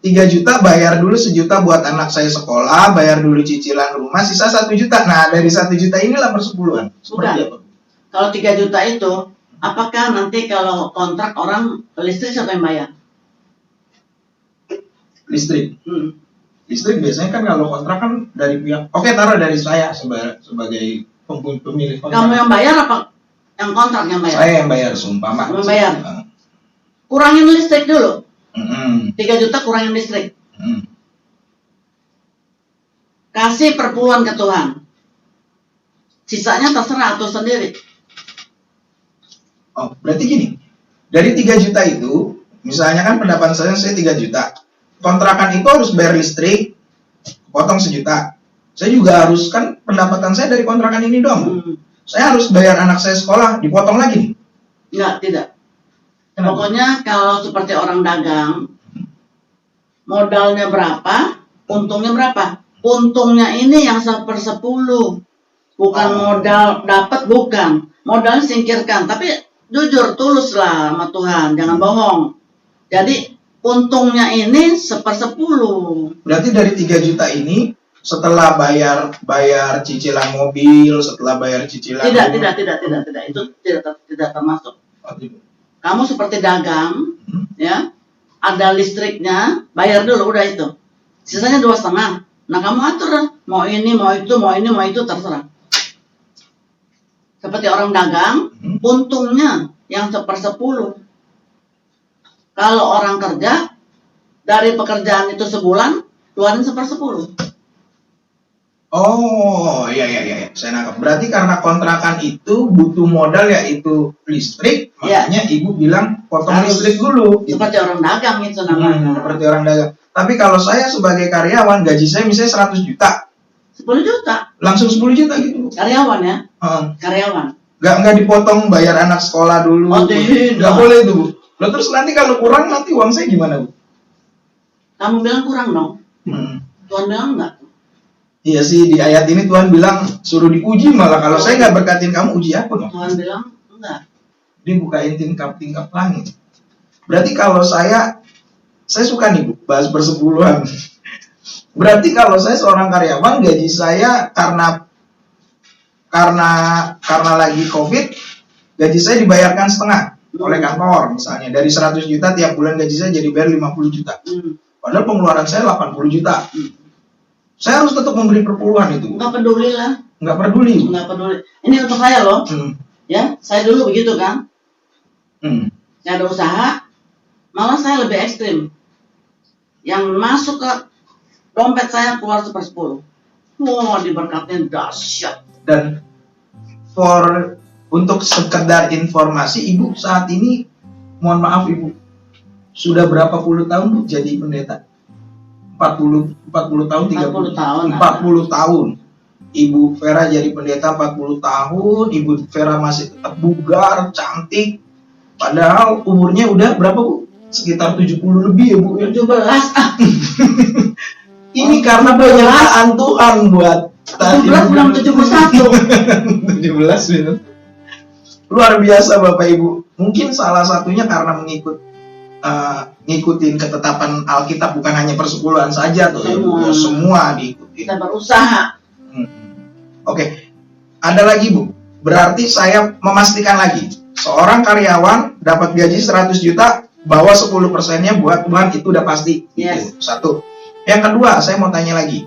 Speaker 1: 3 juta bayar dulu 1 juta buat anak saya sekolah, bayar dulu cicilan rumah, sisa 1 juta. Nah, dari 1 juta inilah persepuluhan. Seperti apa?
Speaker 2: Kalau 3 juta itu, apakah nanti kalau kontrak orang listrik siapa yang bayar?
Speaker 1: Listrik. Listrik biasanya kan kalau kontrak kan dari pihak. Oke, taruh dari saya sebagai pemilik kontrak.
Speaker 2: Kamu yang bayar apa yang kontrak yang bayar?
Speaker 1: Saya yang bayar, seumpama.
Speaker 2: Kamu yang bayar. Kurangin listrik dulu. 3 juta kurangin listrik. Kasih perpuluhan ke Tuhan. Sisanya terserah atur sendiri.
Speaker 1: Oh, berarti gini. Dari 3 juta itu, misalnya kan pendapatan saya 3 juta. Kontrakan itu harus bayar listrik, potong 1 juta. Saya juga harus, kan pendapatan saya dari kontrakan ini doang. Saya harus bayar anak saya sekolah, dipotong lagi nih.
Speaker 2: Enggak, tidak.
Speaker 1: Kenapa?
Speaker 2: Pokoknya kalau seperti orang dagang, modalnya berapa, untungnya berapa? Untungnya ini yang 1/10. Bukan modal dapat, bukan. Modal singkirkan, tapi jujur, tulus lah sama Tuhan, jangan bohong. Jadi untungnya ini 1/10.
Speaker 1: Berarti dari 3 juta ini, setelah bayar cicilan mobil, setelah bayar cicilan
Speaker 2: Tidak,
Speaker 1: rumah.
Speaker 2: itu tidak termasuk.
Speaker 1: Oh, tidak.
Speaker 2: Kamu seperti dagang, ya, ada listriknya, bayar dulu udah itu. Sisanya 2,5. Nah kamu atur lah, mau ini, mau itu, mau ini, mau itu, terserah. Seperti orang dagang, untungnya yang 1/10. Kalau orang kerja, dari pekerjaan itu sebulan, keluarin 1/10.
Speaker 1: Oh, iya, saya nangkap. Berarti karena kontrakan itu butuh modal yaitu listrik, makanya Ibu bilang potong
Speaker 2: Harus
Speaker 1: listrik dulu. Gitu.
Speaker 2: Seperti orang dagang itu namanya.
Speaker 1: Seperti orang dagang. Tapi kalau saya sebagai karyawan, gaji saya misalnya 100 juta.
Speaker 2: 10 juta.
Speaker 1: Langsung 10 juta gitu.
Speaker 2: Karyawan ya,
Speaker 1: Heeh.
Speaker 2: karyawan.
Speaker 1: Nggak dipotong bayar anak sekolah dulu.
Speaker 2: Oh, tidak.
Speaker 1: Nggak boleh itu, Bu. Lalu terus nanti kalau kurang, nanti uang saya gimana, Bu?
Speaker 2: Kamu bilang kurang dong. Tuhan bilang enggak.
Speaker 1: Iya sih, di ayat ini Tuhan bilang suruh diuji, malah kalau saya nggak berkatin kamu, uji apa dong?
Speaker 2: Tuhan bilang enggak.
Speaker 1: Dia bukain tingkap langit. Berarti kalau saya suka nih Bu, bahas persepuluhan. Berarti kalau saya seorang karyawan, gaji saya karena lagi COVID, gaji saya dibayarkan setengah oleh kantor misalnya. Dari 100 juta tiap bulan gaji saya jadi bayar 50 juta. Padahal pengeluaran saya 80 juta. Saya harus tetap memberi perpuluhan itu.
Speaker 2: Enggak peduli lah.
Speaker 1: Nggak peduli.
Speaker 2: Enggak peduli. Ini untuk saya loh. Ya, saya dulu begitu kan. Saya ada usaha, malah saya lebih ekstrim. Yang masuk ke dompet saya keluar 1/10. Wah, diberkatin dahsyat.
Speaker 1: Dan untuk sekedar informasi, Ibu saat ini, mohon maaf Ibu, sudah berapa puluh tahun Bu jadi pendeta? 40 tahun, 30
Speaker 2: tahun.
Speaker 1: 40 tahun. Ibu Vera jadi pendeta 40 tahun, Ibu Vera masih tetap bugar, cantik. Padahal umurnya udah berapa Bu? Sekitar 70 lebih ya Bu.
Speaker 2: 17.
Speaker 1: Ini karena penyertaan Tuhan buat
Speaker 2: 17 belum 71.
Speaker 1: 17 gitu. Luar biasa Bapak Ibu. Mungkin salah satunya karena ngikutin ketetapan Alkitab, bukan hanya persepuluhan saja tuh ya, semua diikuti.
Speaker 2: Kita berusaha.
Speaker 1: Oke. Ada lagi Bu. Berarti saya memastikan lagi, seorang karyawan dapat gaji 100 juta, bawa 10%-nya buat Tuhan, itu udah pasti.
Speaker 2: Yes.
Speaker 1: Gitu. Satu. Yang kedua, saya mau tanya lagi.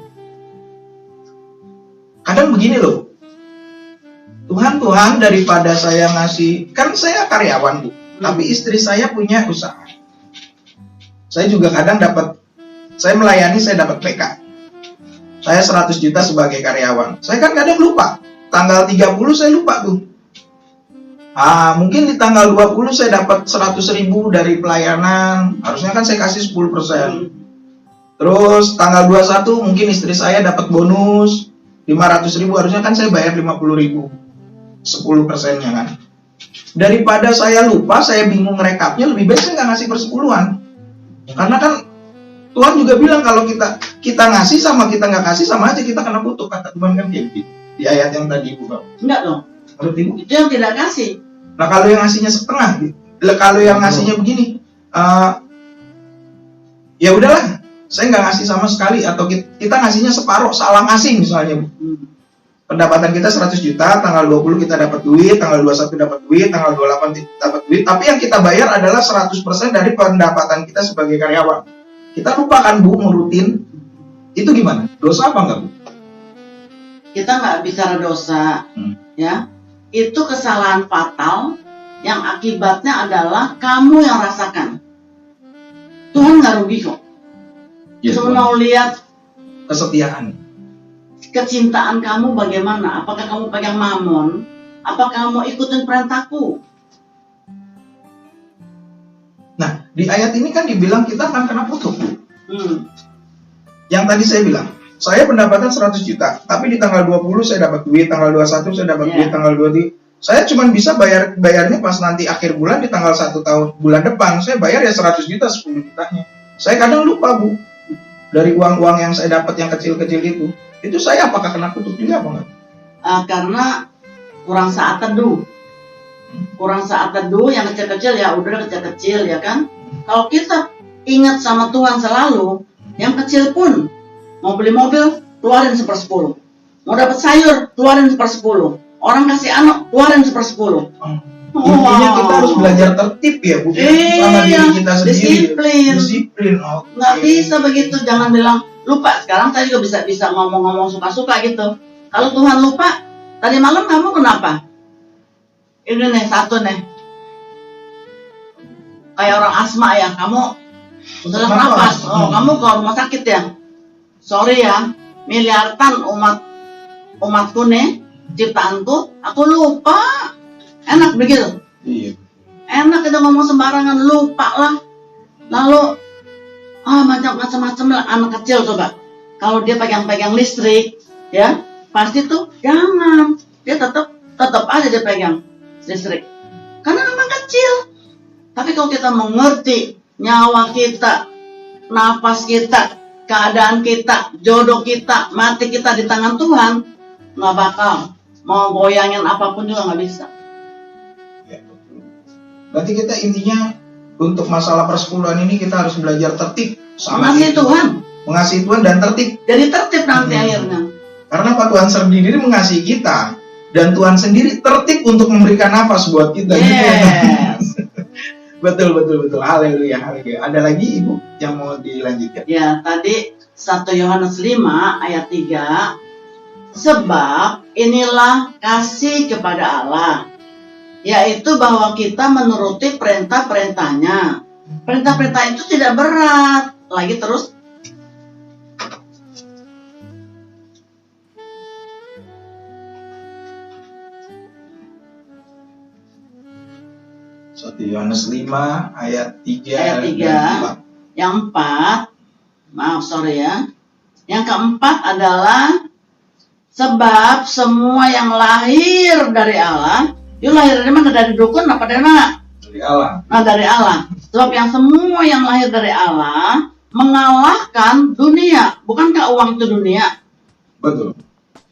Speaker 1: Kadang begini loh, Tuhan daripada saya ngasih, kan saya karyawan Bu, tapi istri saya punya usaha. Saya juga kadang saya melayani, saya dapat PK. Saya 100 juta sebagai karyawan. Saya kan kadang lupa, tanggal 30 saya lupa tuh. Mungkin di tanggal 20 saya dapat 100.000 dari pelayanan, harusnya kan saya kasih 10%. Terus tanggal 21 mungkin istri saya dapat bonus 500.000, harusnya kan saya bayar 50.000, 10%-nya kan. Daripada saya lupa, saya bingung rekapnya, lebih baik saya nggak ngasih persepuluhan. Karena kan Tuhan juga bilang kalau kita ngasih sama kita nggak kasih sama aja, kita kena kutuk, kata Tuhan kan kayak gitu. Di ayat yang tadi Ibu.
Speaker 2: Enggak dong.
Speaker 1: Menurut Ibu?
Speaker 2: Itu yang tidak kasih.
Speaker 1: Nah kalau yang ngasihnya setengah, kalau yang ngasihnya begini, ya udahlah, saya nggak ngasih sama sekali, atau kita ngasihnya separuh, salah ngasih misalnya, Bu. Pendapatan kita 100 juta, tanggal 20 kita dapat duit, tanggal 21 dapat duit, tanggal 28 dapat duit, tapi yang kita bayar adalah 100% dari pendapatan kita sebagai karyawan. Kita lupa kan Bu, ngurutin. Itu gimana? Dosa apa enggak Bu?
Speaker 2: Kita nggak bicara dosa, ya. Itu kesalahan fatal yang akibatnya adalah kamu yang rasakan. Tuhan nggak rugi kok. Cuma mau lihat
Speaker 1: kesetiaan,
Speaker 2: kecintaan kamu bagaimana. Apakah kamu pegang mamon? Apakah kamu ikutin perintahku?
Speaker 1: Nah, di ayat ini kan dibilang kita akan kena kutuk. Yang tadi saya bilang, saya pendapatan 100 juta, tapi di tanggal 20 saya dapat duit, tanggal 21 saya dapat duit, tanggal 23 saya cuma bisa bayarnya pas nanti akhir bulan, di tanggal 1 tahun bulan depan saya bayar ya 100 juta, 10 jutanya. Saya kadang lupa Bu, dari uang-uang yang saya dapat yang kecil-kecil itu saya apakah kena kutuk juga apa enggak?
Speaker 2: Karena kurang saat teduh. Kurang saat teduh, yang kecil-kecil ya udah kecil-kecil ya kan. Kalau kita ingat sama Tuhan selalu, yang kecil pun mau beli mobil keluarin 1/10, mau dapat sayur keluarin 1/10, orang kasih anak keluarin 1/10.
Speaker 1: Intinya kita harus belajar tertib ya Bu, sama diri kita sendiri. Disiplin.
Speaker 2: Nggak bisa begitu, jangan bilang lupa. Sekarang saya juga bisa ngomong-ngomong suka-suka gitu. Kalau Tuhan lupa, tadi malam kamu kenapa? Ini nih satu nih, kayak orang asma ya, kamu sesak nafas, kamu ke rumah sakit ya. Sorry ya, miliaran umatku nih, ciptaanku, aku lupa. Enak begitu?
Speaker 1: Iya.
Speaker 2: Enak kita ngomong sembarangan, lupa lah. Lalu macam-macam lah anak kecil coba. Kalau dia pegang-pegang listrik, ya pasti tuh jangan. Dia tetap aja dia pegang listrik. Karena memang kecil. Tapi kalau kita mengerti nyawa kita, nafas kita, keadaan kita, jodoh kita, mati kita di tangan Tuhan, nggak bakal mau goyangin apapun juga nggak bisa.
Speaker 1: Ya, berarti kita intinya untuk masalah persepuluhan ini kita harus belajar tertib sama
Speaker 2: mengasihi Tuhan.
Speaker 1: Mengasihi Tuhan dan tertib.
Speaker 2: Jadi tertib nanti akhirnya.
Speaker 1: Karena Pak Tuhan sendiri mengasihi kita, dan Tuhan sendiri tertib untuk memberikan nafas buat kita.
Speaker 2: Yes.
Speaker 1: Betul. Haleluya. Ada lagi Ibu yang mau dilanjutkan?
Speaker 2: Ya, tadi 1 Yohanes 5 ayat 3. Sebab inilah kasih kepada Allah, yaitu bahwa kita menuruti perintah-perintahnya. Perintah-perintah itu tidak berat. Lagi terus.
Speaker 1: Yohanes 5 ayat 3.
Speaker 2: Ayat 3. Yang 4, maaf sorry ya. Yang keempat adalah sebab semua yang lahir dari Allah. Yuk lahir dari mana? Dari dukun apa dari mana?
Speaker 1: Dari Allah.
Speaker 2: Nah dari Allah. Sebab yang semua yang lahir dari Allah mengalahkan dunia. Bukankah uang itu dunia?
Speaker 1: Betul.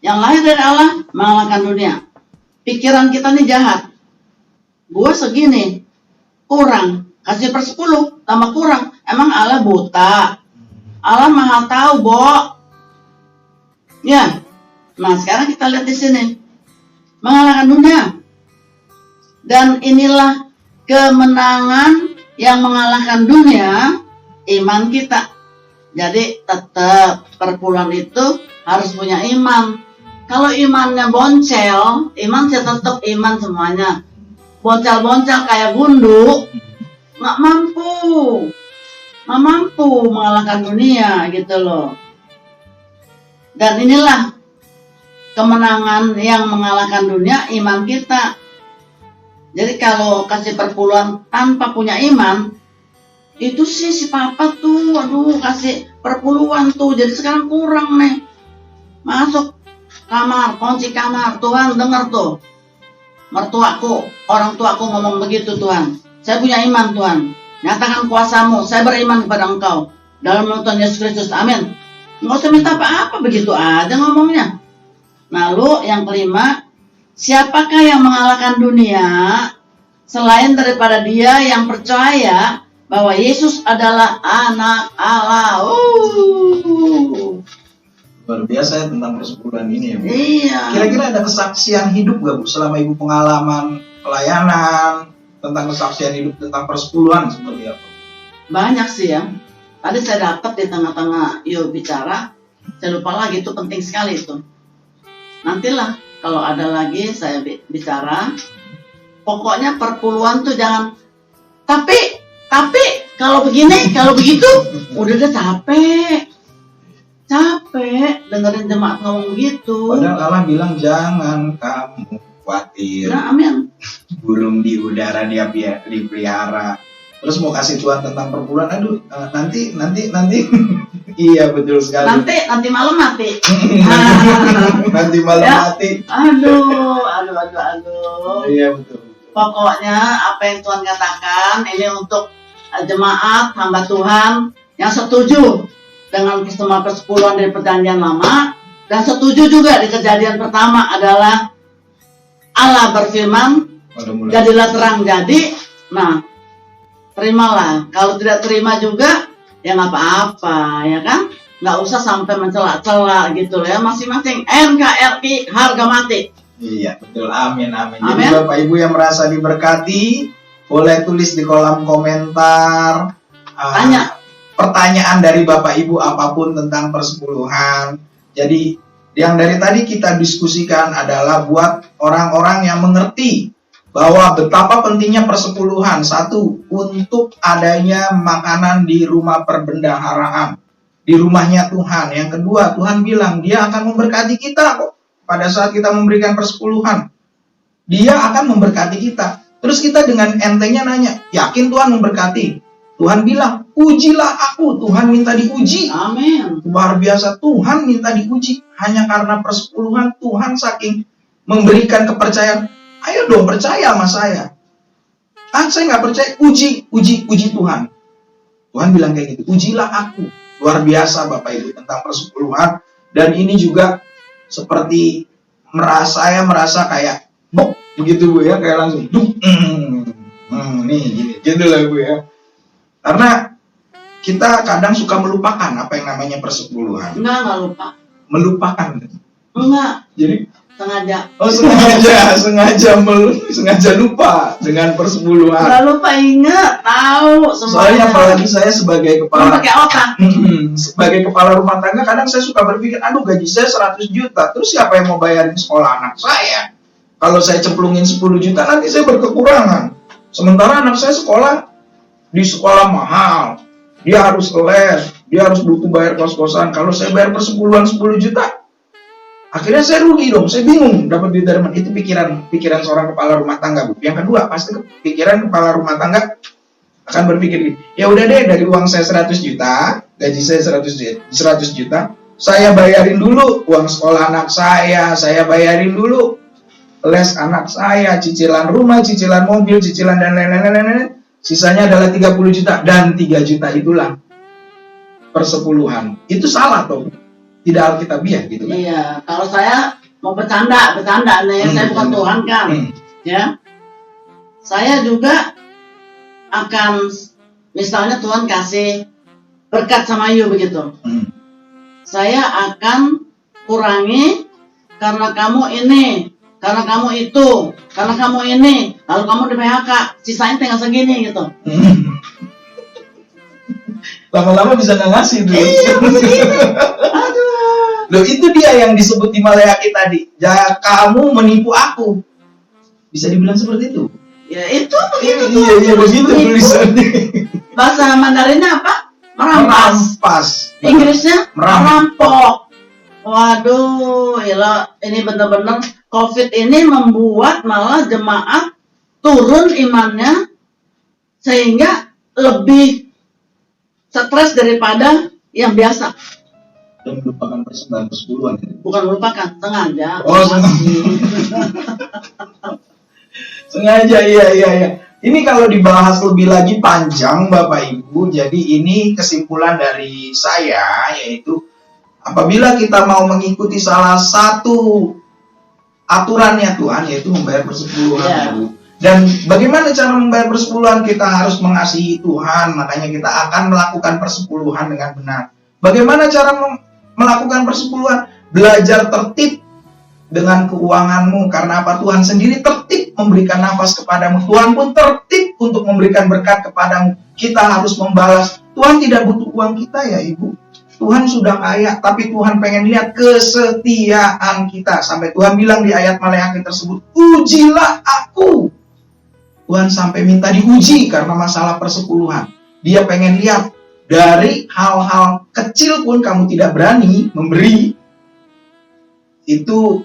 Speaker 2: Yang lahir dari Allah mengalahkan dunia. Pikiran kita nih jahat. Gua segini, kurang, kasih 10 tambah kurang. Emang Allah buta? Allah maha tahu, Bo. Ya. Nah, sekarang kita lihat di sini. Mengalahkan dunia. Dan inilah kemenangan yang mengalahkan dunia, iman kita. Jadi tetap perpuluhan itu harus punya iman. Kalau imannya boncel, iman saya tetap iman semuanya. Boncel-boncel kayak gundu, nggak mampu mengalahkan dunia gitu loh. Dan inilah kemenangan yang mengalahkan dunia, iman kita. Jadi kalau kasih perpuluhan tanpa punya iman, Itu sih si papa tuh, aduh kasih perpuluhan tuh, jadi sekarang kurang nih. Masuk kamar, kunci kamar, Tuhan dengar tuh. Mertuaku, orang tuaku ngomong begitu Tuhan. Saya punya iman Tuhan. Nyatakan kuasamu, saya beriman kepada Engkau. Dalam nama Tuhan Yesus Kristus, amin. Nggak usah minta apa-apa, begitu aja ngomongnya. Lalu yang kelima, siapakah yang mengalahkan dunia selain daripada dia yang percaya bahwa Yesus adalah anak Allah.
Speaker 1: Luar biasa ya tentang persepuluhan ini ya Bu.
Speaker 2: Iya.
Speaker 1: Kira-kira ada kesaksian hidup gak Bu selama Ibu pengalaman pelayanan tentang kesaksian hidup tentang persepuluhan seperti apa?
Speaker 2: Banyak sih ya. Tadi saya dapat di tengah-tengah yuk bicara, saya lupa lagi, itu penting sekali itu. Nantilah kalau ada lagi saya bicara. Pokoknya perpuluhan tuh jangan. Tapi kalau begini, kalau begitu, udah capek dengerin jemaat ngomong gitu.
Speaker 1: Padahal Allah bilang jangan kamu khawatir.
Speaker 2: Nah, amin.
Speaker 1: Burung di udara dia dipelihara. Terus mau kasih cuan tentang perpuluhan, aduh nanti. Iya betul sekali.
Speaker 2: Nanti malam mati.
Speaker 1: Nanti malam
Speaker 2: ya?
Speaker 1: mati.
Speaker 2: Aduh.
Speaker 1: Iya betul.
Speaker 2: Pokoknya apa yang Tuhan katakan ini untuk jemaat hamba Tuhan yang setuju dengan persembahan persepuluhan dari perjanjian lama dan setuju juga di kejadian pertama adalah Allah berfirman, jadilah terang jadi. Nah, terimalah. Kalau tidak terima juga ya nggak apa-apa, ya kan? Nggak usah sampai mencela-cela gitu ya. Masing-masing NKRI harga mati.
Speaker 1: Iya betul, amin. Jadi Bapak Ibu yang merasa diberkati boleh tulis di kolom komentar pertanyaan dari Bapak Ibu apapun tentang persepuluhan. Jadi yang dari tadi kita diskusikan adalah buat orang-orang yang mengerti bahwa betapa pentingnya persepuluhan. Satu, untuk adanya makanan di rumah perbendaharaan, di rumahnya Tuhan. Yang kedua, Tuhan bilang dia akan memberkati kita kok. Pada saat kita memberikan persepuluhan, dia akan memberkati kita. Terus kita dengan entengnya nanya, yakin Tuhan memberkati? Tuhan bilang, ujilah aku. Tuhan minta diuji.
Speaker 2: Amin.
Speaker 1: Luar biasa, Tuhan minta diuji. Hanya karena persepuluhan, Tuhan saking memberikan kepercayaan. Ayo dong percaya sama saya. Saya nggak percaya, uji Tuhan. Tuhan bilang kayak gitu, ujilah aku. Luar biasa Bapak Ibu tentang persepuluhan. Dan ini juga seperti saya merasa kayak bok begitu Bu ya, kayak langsung nih gini gitu lah Bu ya. Karena kita kadang suka melupakan apa yang namanya persepuluhan.
Speaker 2: Enggak lupa.
Speaker 1: Melupakan.
Speaker 2: Enggak.
Speaker 1: Jadi
Speaker 2: sengaja.
Speaker 1: Oh sengaja lupa dengan persepuluhan.
Speaker 2: Enggak lupa, ingat, tahu semuanya.
Speaker 1: Soalnya apalagi saya sebagai kepala
Speaker 2: pakai otak.
Speaker 1: Sebagai kepala rumah tangga kadang saya suka berpikir, aduh gaji saya 100 juta, terus siapa yang mau bayarin sekolah anak saya? Kalau saya cemplungin 10 juta nanti saya berkekurangan. Sementara anak saya sekolah di sekolah mahal, dia harus les, dia harus butuh bayar kos-kosan. Kalau saya bayar persepuluhan 10 juta, akhirnya saya rugi dong, saya bingung dapat duit dari mana. Itu pikiran seorang kepala rumah tangga Bu. Yang kedua, pasti pikiran kepala rumah tangga akan berpikir, ya udah deh, dari uang saya 100 juta, gaji saya 100 juta, saya bayarin dulu uang sekolah anak saya bayarin dulu les anak saya, cicilan rumah, cicilan mobil, cicilan dan lain-lain. Sisanya adalah 30 juta, dan 3 juta itulah persepuluhan. Itu salah toh? Tidak alkitabiah gitu kan?
Speaker 2: Iya, kalau saya mau bercanda nih, saya bukan Tuhan kan, ya. Saya juga akan, misalnya Tuhan kasih berkat sama you begitu, saya akan kurangi karena kamu ini, karena kamu itu, karena kamu ini, lalu kamu di PHK, sisanya tinggal segini gitu.
Speaker 1: Lama-lama bisa nggak ngasih tuh.
Speaker 2: Iya, begini. Aduh.
Speaker 1: Loh itu dia yang disebut di Maleakhi tadi. Kamu menipu aku. Bisa dibilang seperti itu.
Speaker 2: Ya itu begitu.
Speaker 1: Iya begitu tulisannya.
Speaker 2: Bahasa Mandarinnya apa? Merampas. Inggrisnya merampok. Waduh, ya ini benar-benar COVID ini membuat malah jemaat turun imannya sehingga lebih stres daripada yang biasa.
Speaker 1: Dan melupakan persembahan persepuluhan.
Speaker 2: Bukan melupakan, sengaja.
Speaker 1: Oh, sengaja, iya. Ini kalau dibahas lebih lagi panjang Bapak Ibu, jadi ini kesimpulan dari saya, yaitu apabila kita mau mengikuti salah satu aturannya Tuhan, yaitu membayar persepuluhan.
Speaker 2: Ya.
Speaker 1: Ibu. Dan bagaimana cara membayar persepuluhan? Kita harus mengasihi Tuhan, makanya kita akan melakukan persepuluhan dengan benar. Bagaimana cara melakukan persepuluhan? Belajar tertib dengan keuanganmu, karena apa? Tuhan sendiri tertib memberikan nafas kepadamu. Tuhan pun tertib untuk memberikan berkat kepadamu. Kita harus membalas. Tuhan tidak butuh uang kita ya Ibu. Tuhan sudah kaya, tapi Tuhan pengen lihat kesetiaan kita. Sampai Tuhan bilang di ayat Maleakhi tersebut, ujilah aku. Tuhan sampai minta diuji karena masalah persepuluhan. Dia pengen lihat dari hal-hal kecil pun kamu tidak berani memberi. Itu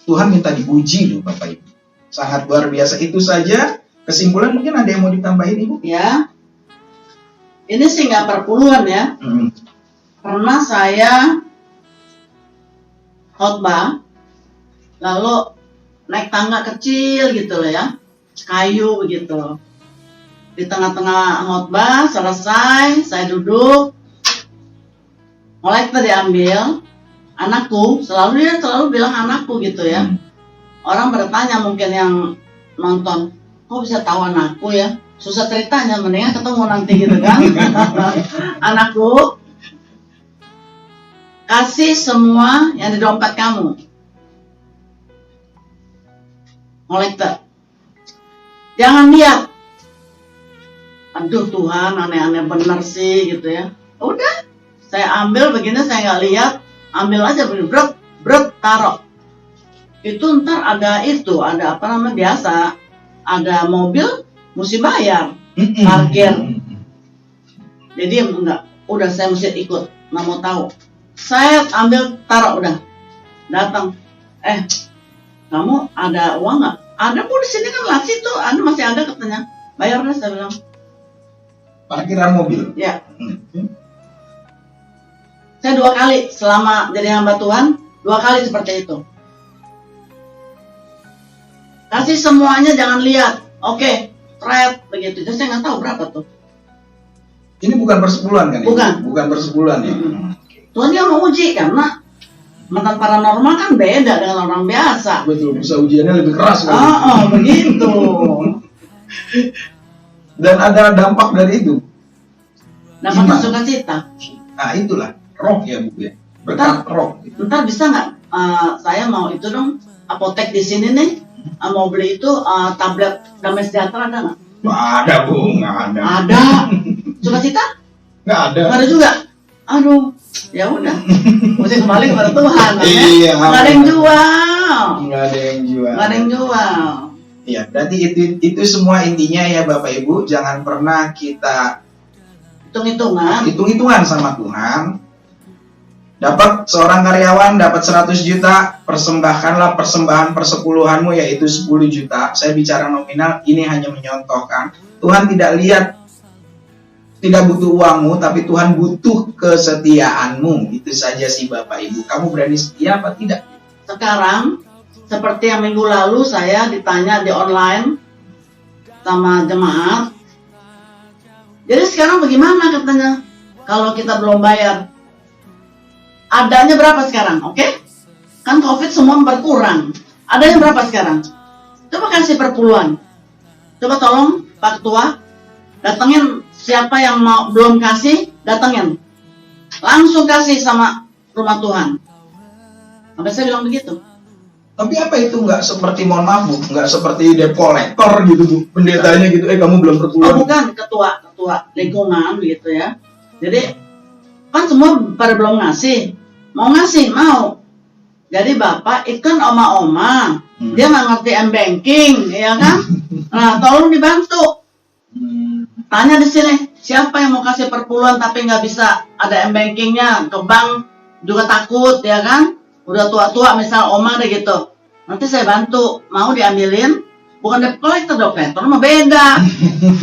Speaker 1: Tuhan minta diuji loh Bapak Ibu. Sangat luar biasa. Itu saja kesimpulan. Mungkin ada yang mau ditambahin Ibu?
Speaker 2: Ya, ini sih nggak perpuluhan ya. Pernah saya khotbah, lalu naik tangga kecil gitu loh ya, kayu begitu. Di tengah-tengah khotbah selesai, saya duduk, kolektor diambil, anakku, dia selalu bilang anakku gitu ya. Orang bertanya mungkin yang nonton, kok bisa tahu anakku ya? Susah ceritanya, mendingan ketemu nanti gitu kan. Anakku, kasih semua yang di dompet kamu. Kolektor. Jangan lihat. Aduh Tuhan, aneh-aneh bener sih gitu ya. Udah, saya ambil begini, saya nggak lihat. Ambil aja begini, brek, taruh. Itu ntar ada apa namanya biasa. Ada mobil, mesti bayar. Parkir. Jadi enggak, udah saya mesti ikut, nggak mau tahu. Saya ambil, taruh udah. Datang. Kamu ada uang nggak? Ada bu di sini kan laci tuh, ada masih ada katanya. Bayar deh saya bilang.
Speaker 1: Parkiran mobil.
Speaker 2: Ya. Saya 2 kali selama jadi hamba Tuhan, 2 kali seperti itu. Kasih semuanya, jangan lihat. Oke, thread begitu. Jadi saya nggak tahu berapa tuh.
Speaker 1: Ini bukan persepuluhan kan? Bukan persepuluhan ya.
Speaker 2: Tuhan dia mau uji karena mantan paranormal kan beda dengan orang biasa.
Speaker 1: Betul, bisa ujiannya lebih keras kan?
Speaker 2: Begitu.
Speaker 1: Dan ada dampak dari itu.
Speaker 2: Dapat sukacita.
Speaker 1: Nah itulah roh ya Bu ya. Berkat roh.
Speaker 2: Ntar bisa nggak? Saya mau itu dong. Apotek di sini nih. Mau beli itu tablet damai sejahtera ada nggak?
Speaker 1: Nggak ada Bu, nggak ada.
Speaker 2: Ada. Sukacita?
Speaker 1: Nggak ada.
Speaker 2: Nggak ada juga. Aduh, ya udah. Mesti kembali kepada Tuhan.
Speaker 1: Iya.
Speaker 2: Nggak ada yang jual.
Speaker 1: Nggak ada yang jual.
Speaker 2: Nggak ada yang jual.
Speaker 1: Iya, berarti itu semua intinya ya Bapak Ibu, jangan pernah kita hitung-hitungan sama Tuhan. Dapat seorang karyawan dapat 100 juta, persembahkanlah persembahan persepuluhanmu yaitu 10 juta. Saya bicara nominal, ini hanya menyontohkan. Tuhan tidak lihat, tidak butuh uangmu, tapi Tuhan butuh kesetiaanmu. Itu saja sih Bapak Ibu. Kamu berani setia apa tidak?
Speaker 2: Sekarang seperti yang minggu lalu saya ditanya di online sama jemaat. Jadi sekarang bagaimana katanya? Kalau kita belum bayar. Adanya berapa sekarang? Oke? Kan COVID semua berkurang. Adanya berapa sekarang? Coba kasih perpuluhan. Coba tolong Pak Ketua, datengin siapa yang mau belum kasih, datengin. Langsung kasih sama rumah Tuhan. Sampai saya bilang begitu.
Speaker 1: Tapi apa itu nggak seperti, mohon maaf Bu, nggak seperti debt collector gitu Bu, pendetanya gitu, kamu belum perpuluhan.
Speaker 2: Bukan, ketua lingkungan gitu ya. Jadi kan semua pada belum ngasih, mau. Jadi Bapak itu kan oma-oma, dia nggak ngerti m-banking, ya kan? Nah, tolong dibantu. Tanya di sini, siapa yang mau kasih perpuluhan tapi nggak bisa ada m-bankingnya, ke bank juga takut, ya kan? Udah tua-tua misal oma deh gitu, nanti saya bantu, mau diambilin, bukan debt collector mah beda,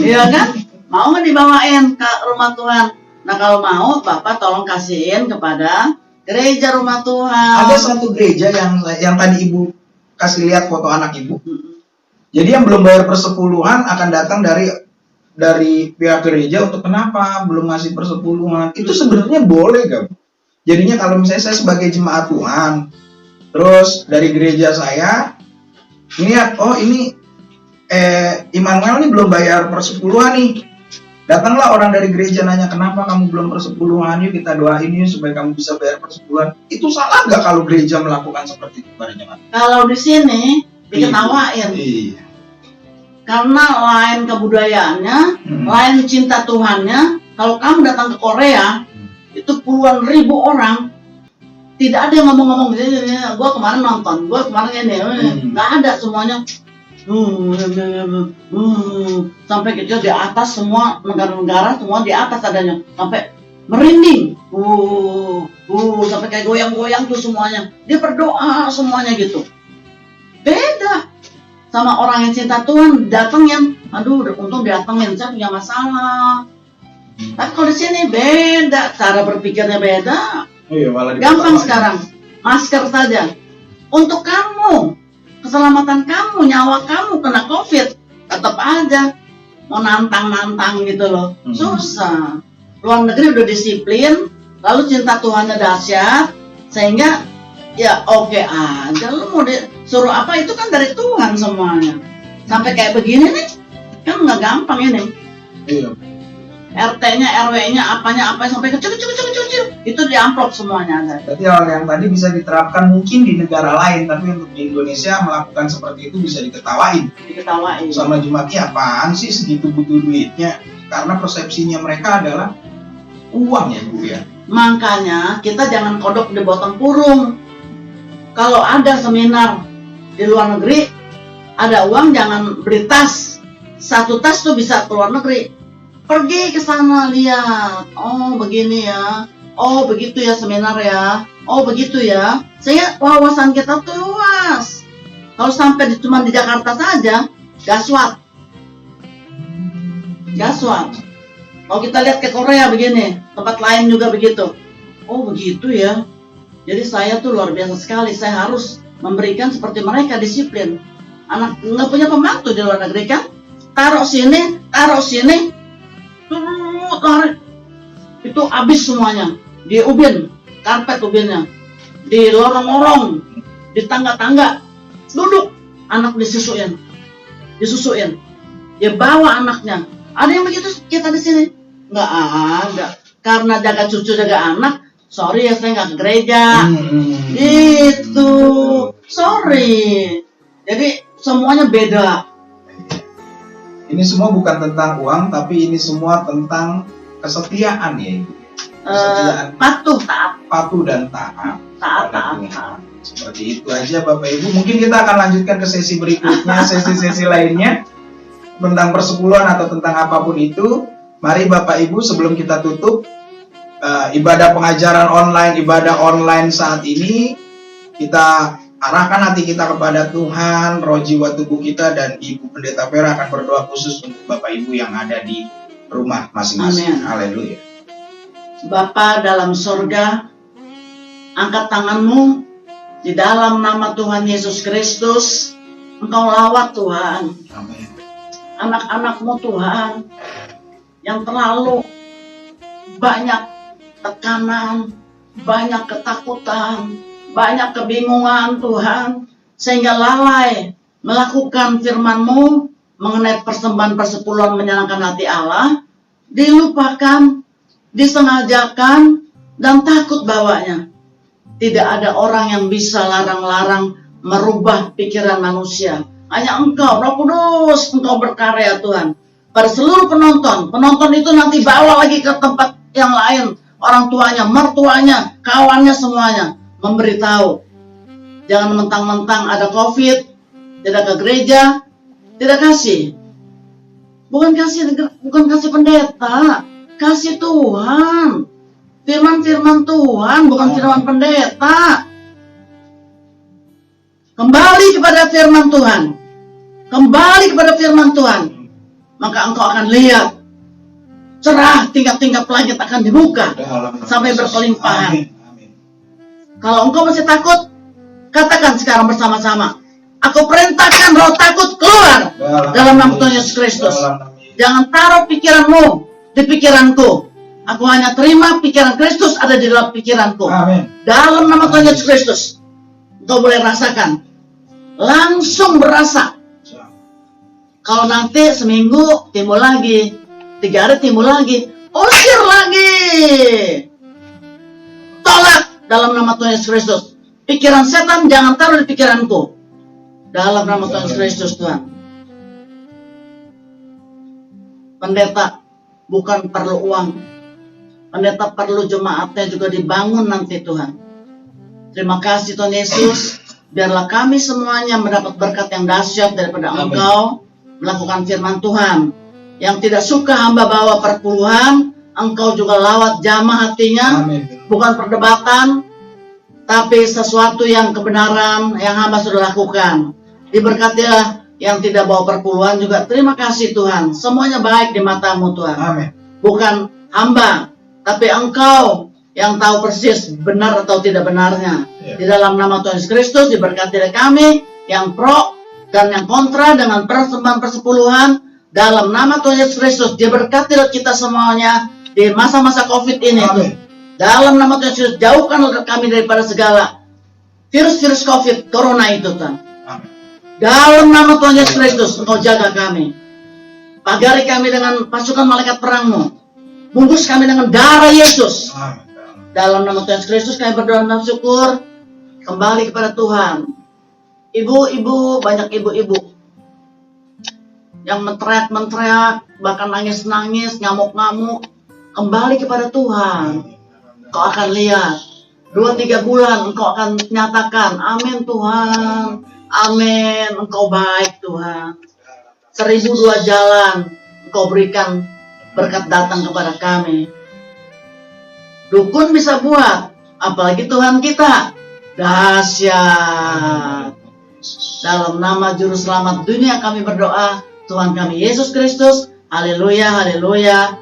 Speaker 2: iya kan? Mau nggak dibawain ke rumah Tuhan? Nah kalau mau Bapak tolong kasihin kepada gereja rumah Tuhan.
Speaker 1: Ada satu gereja yang tadi Ibu kasih lihat foto anak Ibu.
Speaker 2: Mm-mm.
Speaker 1: Jadi yang belum bayar persepuluhan akan datang dari pihak gereja untuk kenapa belum ngasih persepuluhan. Itu sebenarnya boleh gak? Jadinya kalau misalnya saya sebagai jemaat Tuhan, terus dari gereja saya, ini Immanuel nih belum bayar persepuluhan nih. Datanglah orang dari gereja nanya, kenapa kamu belum persepuluhan? Yuk kita doain yuk supaya kamu bisa bayar persepuluhan. Itu salah nggak kalau gereja melakukan seperti itu pada jemaat?
Speaker 2: Kalau di sini diketawain.
Speaker 1: Iya.
Speaker 2: Karena lain kebudayaannya, lain cinta Tuhannya. Kalau kamu datang ke Korea, itu puluhan ribu orang, tidak ada yang ngomong-ngomong gini, gue kemarin nonton, gue kemarin ini, nggak ada semuanya. Sampai kecil di atas semua negara-negara semua di atas adanya, sampai merinding, sampai kayak goyang-goyang tuh semuanya. Dia berdoa semuanya gitu. Beda sama orang yang cinta Tuhan, datengin, aduh untung datengin, saya punya masalah. Tapi kalau di sini beda, cara berpikirnya beda.
Speaker 1: Iya, malah
Speaker 2: Gampang sekarang, masker saja. Untuk kamu, keselamatan kamu, nyawa kamu kena COVID, tetap aja mau nantang-nantang gitu loh. Susah. Luar negeri udah disiplin, lalu cinta Tuhannya dahsyat, sehingga ya oke aja. Lu mau disuruh apa, itu kan dari Tuhan semuanya. Sampai kayak begini nih, kan nggak gampang ini.
Speaker 1: Iya.
Speaker 2: RT-nya, RW-nya, apanya sampai kecil, itu di amplop semuanya ada.
Speaker 1: Berarti hal yang tadi bisa diterapkan mungkin di negara lain, tapi untuk di Indonesia melakukan seperti itu bisa diketawain. Sama jemaatnya, apaan sih segitu butuh duitnya? Karena persepsinya mereka adalah uang ya Bu ya.
Speaker 2: Makanya kita jangan kodok di botol kurung. Kalau ada seminar di luar negeri, ada uang jangan beli tas. Satu tas tuh bisa ke luar negeri. Pergi ke sana lihat, oh begini ya, oh begitu ya seminar ya, oh begitu ya. Sehingga wawasan kita tuh luas. Kalau sampai cuma di Jakarta saja, gaswat. Kalau kita lihat ke Korea begini, tempat lain juga begitu. Oh begitu ya. Jadi saya tuh luar biasa sekali. Saya harus memberikan seperti mereka, disiplin. Anak nggak punya pembantu di luar negeri kan? Taruh sini. Tarik. Itu habis semuanya. Di ubin, karpet ubinnya. Di lorong-lorong, di tangga-tangga. Duduk, anak disusuin. Dia bawa anaknya. Ada yang begitu kita di sini? Nggak ada. Karena jaga cucu, jaga anak. Sorry ya, saya nggak ke gereja. Itu. Sorry. Jadi semuanya beda.
Speaker 1: Ini semua bukan tentang uang, tapi ini semua tentang kesetiaan ya Ibu. Kesetiaan. Patuh dan taat.
Speaker 2: Taat.
Speaker 1: Seperti itu aja Bapak Ibu. Mungkin kita akan lanjutkan ke sesi berikutnya, sesi-sesi lainnya tentang persepuluhan atau tentang apapun itu. Mari Bapak Ibu, sebelum kita tutup ibadah pengajaran online, ibadah online saat ini, kita arahkan hati kita kepada Tuhan, roh jiwa tubuh kita, dan Ibu Pendeta Vera akan berdoa khusus untuk Bapak Ibu yang ada di rumah masing-masing. Haleluya.
Speaker 2: Bapa dalam surga, angkat tanganmu di dalam nama Tuhan Yesus Kristus. Engkau lawat Tuhan.
Speaker 1: Amin.
Speaker 2: Anak-anakmu Tuhan, yang terlalu banyak tekanan, banyak ketakutan, banyak kebingungan Tuhan, sehingga lalai melakukan firman-Mu mengenai persembahan persepuluhan menyenangkan hati Allah, dilupakan, disengajakan, dan takut bawanya. Tidak ada orang yang bisa larang-larang merubah pikiran manusia. Hanya Engkau, Roh Kudus, Engkau berkarya Tuhan. Pada seluruh penonton itu nanti bawa lagi ke tempat yang lain, orang tuanya, mertuanya, kawannya, semuanya. Memberitahu, jangan mentang-mentang ada COVID, tidak ke gereja, tidak kasih. Bukan kasih pendeta, kasih Tuhan. Firman-firman Tuhan, bukan firman pendeta. Kembali kepada firman Tuhan. Maka engkau akan lihat cerah, tingkap-tingkap langit akan dibuka
Speaker 1: Dalam nama
Speaker 2: sampai
Speaker 1: Yesus.
Speaker 2: berkelimpahan.
Speaker 1: Amin. Amin.
Speaker 2: Kalau engkau masih takut, katakan sekarang bersama-sama. Aku perintahkan roh takut keluar dalam nama Tuhan Yesus Kristus.
Speaker 1: Dalam nama Yesus.
Speaker 2: Jangan taruh pikiranmu di pikiranku. Aku hanya terima pikiran Kristus ada di dalam pikiranku.
Speaker 1: Amin.
Speaker 2: Dalam nama Tuhan Yesus Kristus. Engkau boleh rasakan. Langsung berasa. Kalau nanti seminggu timbul lagi, 3 hari timbul lagi, usir lagi. Tolak dalam nama Tuhan Yesus Kristus. Pikiran setan jangan taruh di pikiranku. Dalam nama Tuhan Yesus Kristus, Tuhan. Pendeta bukan perlu uang. Pendeta perlu jemaatnya juga dibangun nanti, Tuhan. Terima kasih Tuhan Yesus. Biarlah kami semuanya mendapat berkat yang dahsyat daripada
Speaker 1: Amin.
Speaker 2: Engkau melakukan firman Tuhan. Yang tidak suka hamba bawa perpuluhan, Engkau juga lawat jamah hatinya.
Speaker 1: Amin.
Speaker 2: Bukan perdebatan, tapi sesuatu yang kebenaran yang hamba sudah lakukan. Diberkatilah yang tidak bawa perpuluhan juga. Terima kasih Tuhan. Semuanya baik di matamu Tuhan.
Speaker 1: Amin.
Speaker 2: Bukan hamba, tapi Engkau yang tahu persis benar atau tidak benarnya.
Speaker 1: Ya.
Speaker 2: Di dalam nama Tuhan Yesus Kristus diberkatilah kami yang pro dan yang kontra dengan persembahan persepuluhan. Dalam nama Tuhan Yesus Kristus diberkatilah kita semuanya di masa-masa COVID ini.
Speaker 1: Amin.
Speaker 2: Tuhan. Dalam nama Tuhan Yesus jauhkanlah kami daripada segala virus-virus COVID, corona itu Tuhan.
Speaker 1: Amin.
Speaker 2: Dalam nama Tuhan Yesus Kristus Engkau jaga kami. Pagari kami dengan pasukan malaikat perang-Mu. Bungkus kami dengan darah Yesus.
Speaker 1: Amin.
Speaker 2: Dalam nama Tuhan Yesus Kristus kami berdoa dan syukur. Kembali kepada Tuhan. Ibu-ibu, banyak ibu-ibu yang menteriak-menteriak, bahkan nangis-nangis, ngamuk-ngamuk. Kembali kepada Tuhan. Engkau akan lihat 2-3 bulan Engkau akan nyatakan, amin Tuhan, amin, Engkau baik Tuhan. 1002 jalan Engkau berikan berkat datang kepada kami. Dukun bisa buat, apalagi Tuhan kita. Dahsyat. Dalam nama Juru Selamat dunia kami berdoa, Tuhan kami Yesus Kristus. Haleluya, haleluya.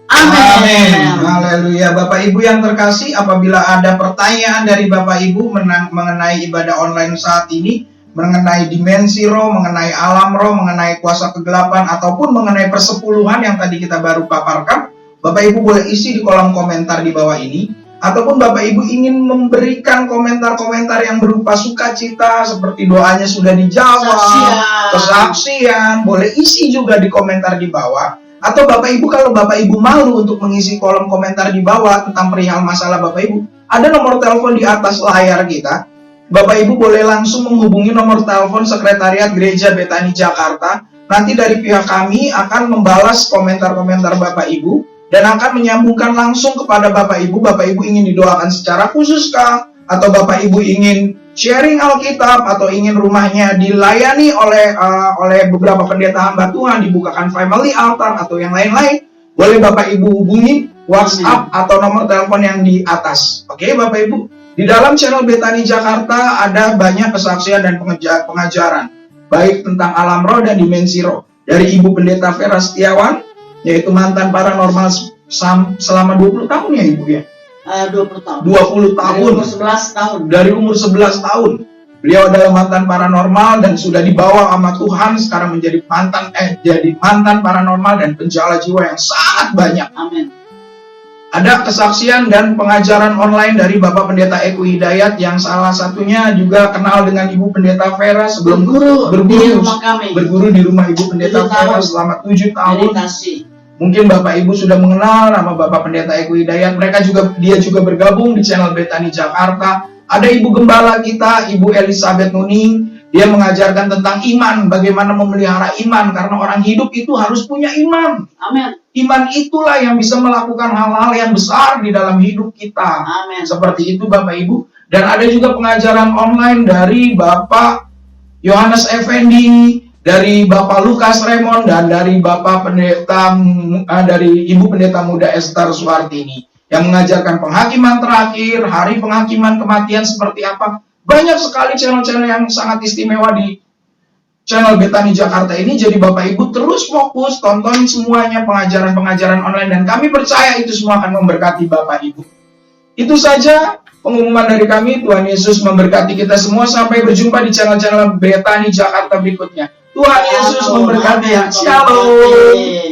Speaker 1: Amin.
Speaker 2: Amin.
Speaker 1: Haleluya. Bapak Ibu yang terkasih, apabila ada pertanyaan dari Bapak Ibu mengenai ibadah online saat ini, mengenai dimensi roh, mengenai alam roh, mengenai kuasa kegelapan, ataupun mengenai persepuluhan yang tadi kita baru paparkan, Bapak Ibu boleh isi di kolom komentar di bawah ini. Ataupun Bapak Ibu ingin memberikan komentar-komentar yang berupa sukacita, seperti doanya sudah dijawab, kesaksian, boleh isi juga di komentar di bawah. Atau Bapak Ibu, kalau Bapak Ibu malu untuk mengisi kolom komentar di bawah tentang perihal masalah Bapak Ibu, ada nomor telepon di atas layar kita. Bapak Ibu boleh langsung menghubungi nomor telepon Sekretariat Gereja Betani Jakarta. Nanti dari pihak kami akan membalas komentar-komentar Bapak Ibu dan akan menyambungkan langsung kepada Bapak Ibu. Bapak Ibu ingin didoakan secara khusus kah? Atau Bapak Ibu ingin sharing Alkitab, atau ingin rumahnya dilayani oleh beberapa pendeta hamba Tuhan, dibukakan family altar atau yang lain-lain, boleh Bapak Ibu hubungi WhatsApp atau nomor telepon yang di atas. Oke Bapak Ibu, di dalam channel Betani Jakarta ada banyak kesaksian dan pengajaran, baik tentang alam roh dan dimensi roh, dari Ibu Pendeta Vera Setiawan, yaitu mantan paranormal selama 20 tahun ya Ibu ya?
Speaker 2: 20 tahun.
Speaker 1: 20 tahun.
Speaker 2: Dari umur 11 tahun.
Speaker 1: Dari umur 11 tahun. Beliau adalah mantan paranormal dan sudah dibawa sama Tuhan sekarang menjadi mantan paranormal dan penjala jiwa yang sangat banyak.
Speaker 2: Amin.
Speaker 1: Ada kesaksian dan pengajaran online dari Bapak Pendeta Eko Hidayat yang salah satunya juga kenal dengan Ibu Pendeta Vera sebelum
Speaker 2: Berguru di rumah kami.
Speaker 1: berguru di rumah Ibu Pendeta
Speaker 2: 7
Speaker 1: Vera
Speaker 2: tahun.
Speaker 1: selama 7 tahun.
Speaker 2: Meditasi.
Speaker 1: Mungkin Bapak Ibu sudah mengenal nama Bapak Pendeta Eko Hidayat. Dia juga bergabung di channel Betani Jakarta. Ada Ibu Gembala kita, Ibu Elizabeth Nuning. Dia mengajarkan tentang iman, bagaimana memelihara iman, karena orang hidup itu harus punya iman.
Speaker 2: Amin.
Speaker 1: Iman itulah yang bisa melakukan hal-hal yang besar di dalam hidup kita.
Speaker 2: Amin.
Speaker 1: Seperti itu Bapak Ibu. Dan ada juga pengajaran online dari Bapak Yohanes Effendi, dari Bapak Lukas Raymond, dan dari Bapak Pendeta dari Ibu Pendeta Muda Esther Suwartini yang mengajarkan penghakiman terakhir, hari penghakiman kematian seperti apa. Banyak sekali channel-channel yang sangat istimewa di channel Betani Jakarta ini, jadi Bapak Ibu terus fokus tonton semuanya pengajaran-pengajaran online, dan kami percaya itu semua akan memberkati Bapak Ibu. Itu saja pengumuman dari kami. Tuhan Yesus memberkati kita semua. Sampai berjumpa di channel-channel Betani Jakarta berikutnya. Tuhan Yesus memberkati. Shalom.